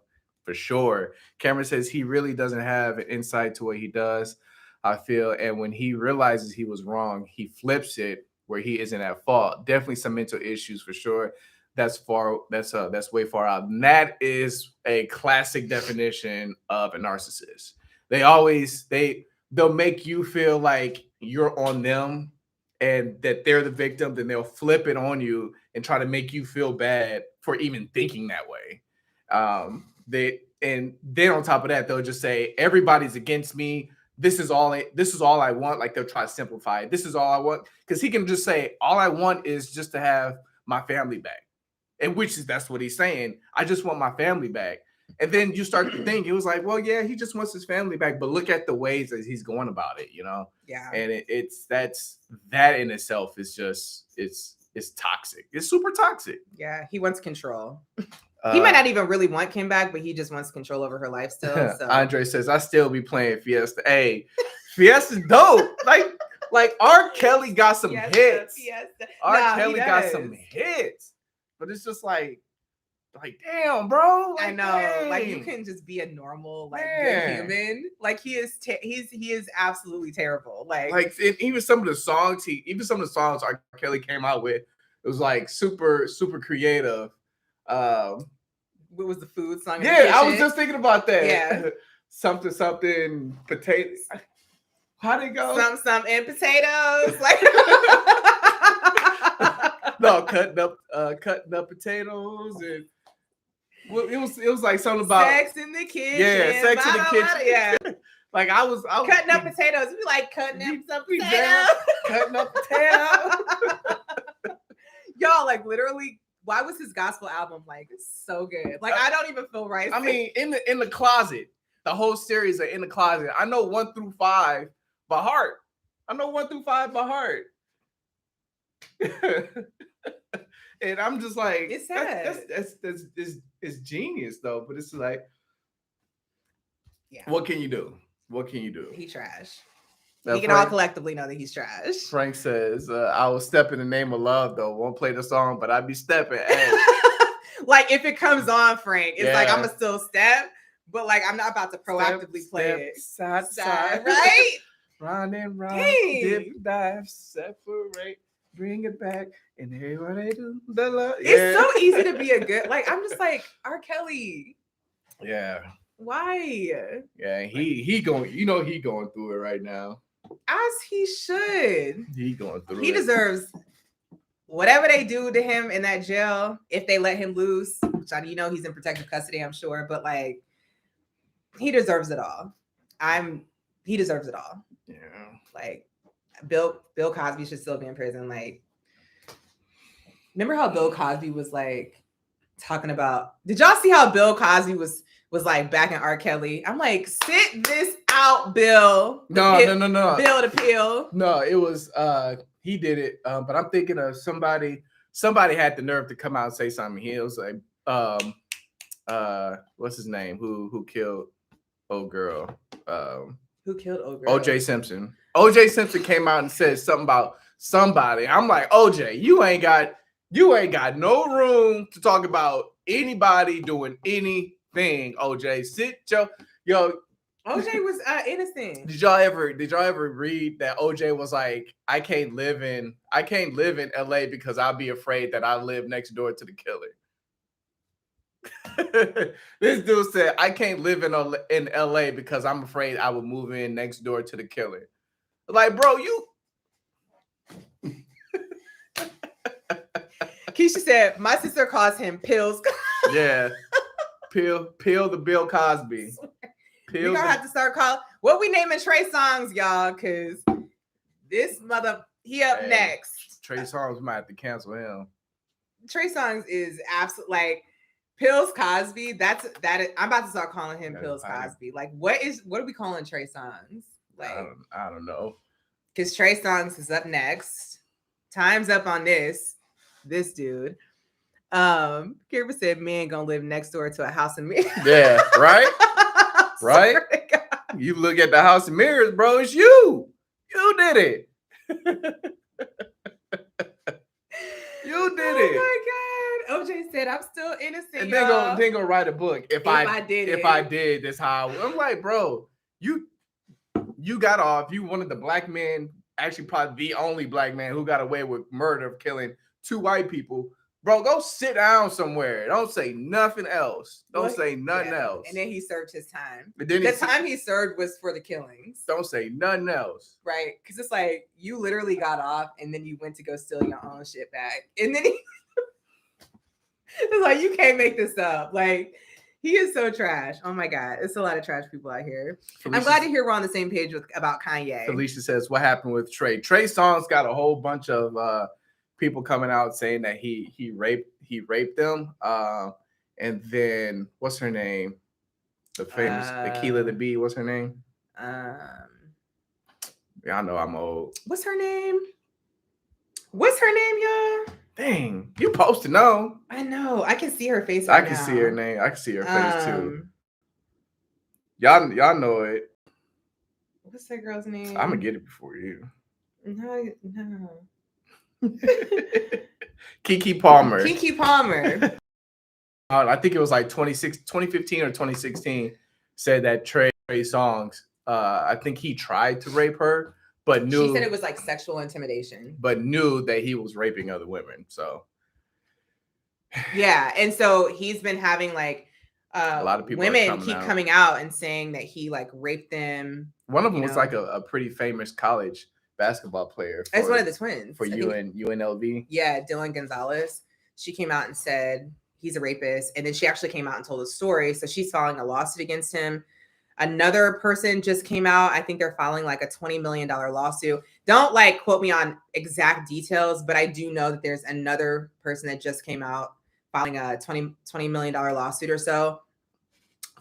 for sure. Cameron says he really doesn't have an insight to what he does, I feel, and when he realizes he was wrong, he flips it where he isn't at fault. Definitely some mental issues for sure. That's way far out. And that is a classic definition of a narcissist. They'll make you feel like you're on them and that they're the victim, then they'll flip it on you and try to make you feel bad for even thinking that way. And then on top of that, they'll just say, everybody's against me. This is all I want. Like, they'll try to simplify it. This is all I want. Because he can just say, all I want is just to have my family back. And that's what he's saying. I just want my family back. And then you start to think, it was like, well, yeah, he just wants his family back. But look at the ways that he's going about it, Yeah. And that in itself is just, it's toxic. It's super toxic. Yeah. He wants control. He might not even really want Kim back, but he just wants control over her life still. So. Andre says, I still be playing Fiesta. Hey, Fiesta's dope. Like R. Kelly got some hits. R. Kelly got some hits. But it's just like, damn, bro. I know. Dang. Like, you can just be a normal, good human. Like, he is absolutely terrible. Like even some of the songs R. Kelly came out with, it was like super, super creative. What was the food song? Yeah, I was just thinking about that. Yeah. something potatoes. How'd it go? Some and potatoes. Like no, cutting up potatoes and it was like something about sex in the kitchen. Yeah, sex in the kitchen. Yeah. Like I was cutting up potatoes. We like cutting up some potatoes. Cutting up potatoes. Y'all, like, literally, why was his gospel album so good? Like, I don't even feel right. I mean, in the closet, the whole series are in the closet. I know 1 through 5 by heart. And I'm just like, it's sad. That's genius though. But it's like, yeah. What can you do? He trash. Now, we can all collectively know that he's trash. Frank says, I will step in the name of love though. Won't play the song, but I'd be stepping. Like, if it comes on, Frank, it's like, I'm gonna still step, but like, I'm not about to proactively play it. Side to side, right? Round and round, dip, dive, separate, bring it back, and hear what they do. The love. It's so easy to be a good. Like, I'm just like, R. Kelly. Yeah. Why? Yeah, he going. He going through it right now. As he should. He going through. He deserves whatever they do to him in that jail, if they let him loose, which he's in protective custody, I'm sure, but like, he deserves it all. He deserves it all. Yeah. Like, Bill Cosby should still be in prison. Like, remember how Bill Cosby was like talking about? Did y'all see how Bill Cosby was like backing R. Kelly? I'm like, sit this out, Bill. No. Bill the pill. No, it was he did it. But I'm thinking of somebody had the nerve to come out and say something. He was like, what's his name? Who killed old girl? Who killed old girl? OJ Simpson. OJ Simpson came out and said something about somebody. I'm like, OJ, you ain't got no room to talk about anybody doing anything. OJ, sit yo. OJ was innocent. Did y'all ever read that OJ was like, I can't live in LA because I'll be afraid that I live next door to the killer. This dude said, I can't live in LA because I'm afraid I would move in next door to the killer. Like, bro, you. Keisha said, my sister calls him Pills. Yeah. Pill the Bill Cosby. We're gonna have to start calling. What we naming Trey Songz, y'all? Because this he up next. Trey Songz might have to cancel him. Trey Songz is absolute like Pills Cosby. I'm about to start calling him Pills Cosby. Like, what are we calling Trey Songz? Like, I don't know. Because Trey Songz is up next. Time's up on this dude. Kirby said, "Me ain't gonna live next door to a house of mirrors." Yeah, right. Right. You look at the house of mirrors, bro. It's you. You did it. You did it. Oh my God. OJ said, "I'm still innocent." And then go write a book. If I did, that's how I'm like, bro, you got off. You one of the black men, actually probably the only black man who got away with murder of killing 2 white people. Bro, go sit down somewhere. Don't say nothing else. Don't say nothing else. And then he served his time. The time he served was for the killings. Don't say nothing else. Right. Because it's like you literally got off and then you went to go steal your own shit back. And then it's like, you can't make this up. Like, he is so trash. Oh my God. It's a lot of trash people out here. I'm glad to hear we're on the same page about Kanye. Felicia says, what happened with Trey? Trey Songz got a whole bunch of people coming out saying that he raped them. And then what's her name? The famous Akilah the Bee. What's her name? Yeah, I know I'm old. What's her name? Y'all? Dang, you supposed to know. I know. I can see her face. I can see her name. I can see her face too. Y'all know it. What's that girl's name? I'm gonna get it before you. No. Keke Palmer. I think it was like 2015 or 2016. Said that Trey Songz. I think he tried to rape her, but knew she said it was like sexual intimidation. But knew that he was raping other women. So yeah, and so he's been having like a lot of people women keep coming out and saying that he like raped them. One of them was like a pretty famous college basketball player. It's one of the twins for UNLV. Yeah, Dylan Gonzalez. She came out and said he's a rapist, and then she actually came out and told the story. So she's filing a lawsuit against him. Another person just came out. I think they're filing like a $20 million lawsuit. Don't like quote me on exact details, but I do know that there's another person that just came out filing a $20 million lawsuit or so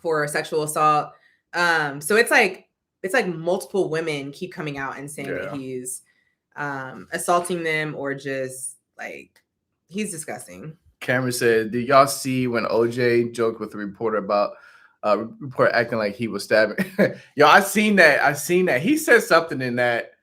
for sexual assault. So it's like multiple women keep coming out and saying that he's assaulting them or just like he's disgusting. Cameron said, did y'all see when OJ joked with the reporter about report acting like he was stabbing? Yo, I seen that. He said something in that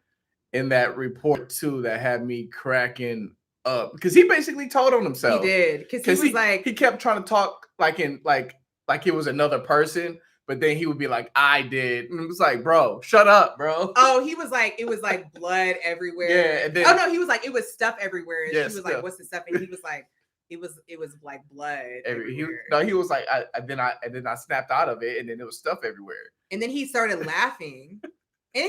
report too that had me cracking up because he basically told on himself. He did because he kept trying to talk like it was another person, but then he would be like, I did. And it was like, bro, shut up, bro. Oh, he was like, it was like blood everywhere. Yeah. And then, oh no, he was like, it was stuff everywhere. And yeah, she was like, what's the stuff? And he was like, it was like blood everywhere. He was like, then I snapped out of it, and then there was stuff everywhere. And then he started laughing. He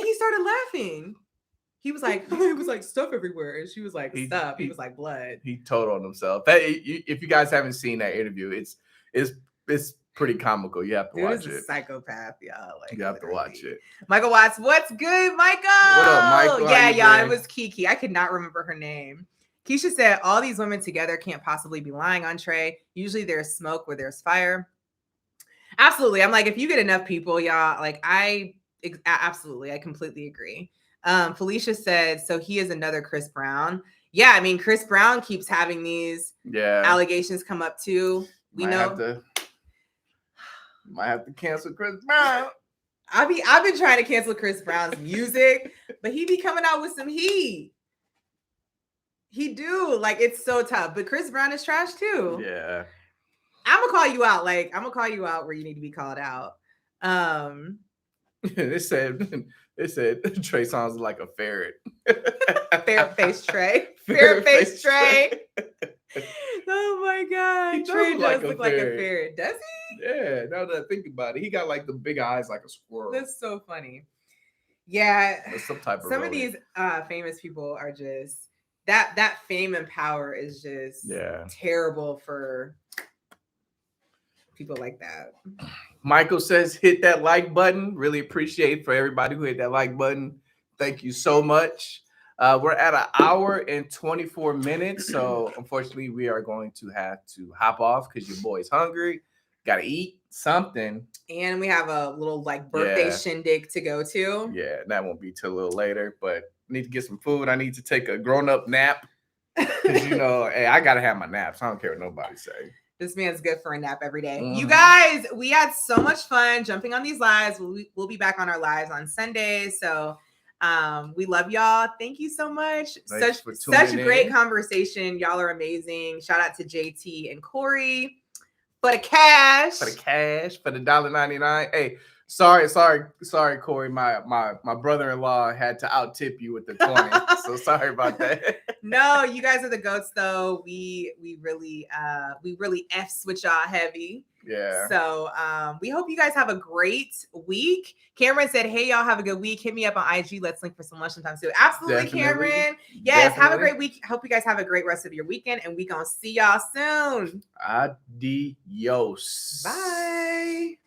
was like, it was like stuff everywhere. And she was like, stuff. He was like blood. He told on himself. If you guys haven't seen that interview, it's pretty comical. You have to watch it. A psychopath, y'all. Like, you have to watch it. Michael Watts, what's good, Michael? What up, Michael? Yeah, y'all. It was Kiki. I could not remember her name. Keisha said, all these women together can't possibly be lying on Trey. Usually there's smoke where there's fire. Absolutely. I'm like, if you get enough people, y'all, like absolutely, I completely agree. Felicia said, so he is another Chris Brown. Yeah, I mean, Chris Brown keeps having these allegations come up too. We might have to cancel Chris Brown. I've been trying to cancel Chris Brown's music, but he be coming out with some heat. He do. Like, it's so tough. But Chris Brown is trash too. Yeah. I'm gonna call you out. Like, I'm gonna call you out where you need to be called out. They said Trey sounds like a ferret. Ferret-faced Trey. Ferret-faced Trey. Oh my God. Trey does look like a ferret. Does he? Yeah, now that I think about it. He got like the big eyes like a squirrel. That's so funny. Yeah. Some of these famous people are just that fame and power is just terrible for people like that. Michael says hit that like button. Really appreciate for everybody who hit that like button. Thank you so much. We're at an hour and 24 minutes. So unfortunately, we are going to have to hop off because your boy's hungry. Gotta eat something. And we have a little like birthday shindig to go to. Yeah, that won't be till a little later, but I need to get some food. I need to take a grown-up nap. Because hey, I gotta have my naps. I don't care what nobody say. This man's good for a nap every day. You guys, we had so much fun jumping on these lives. We'll be back on our lives on Sundays. So we love y'all. Thank you so much. Such a great conversation. Y'all are amazing. Shout out to JT and Corey for the cash. For the $1.99. Hey, sorry, Corey. My brother-in-law had to out tip you with the 20. So sorry about that. No, you guys are the goats though. We really F's with y'all heavy. Yeah. So we hope you guys have a great week. Cameron said, hey, y'all have a good week. Hit me up on IG. Let's link for some lunch sometime too. Absolutely, definitely. Cameron. Yes, definitely. Have a great week. Hope you guys have a great rest of your weekend, and we gonna see y'all soon. Adios. Bye.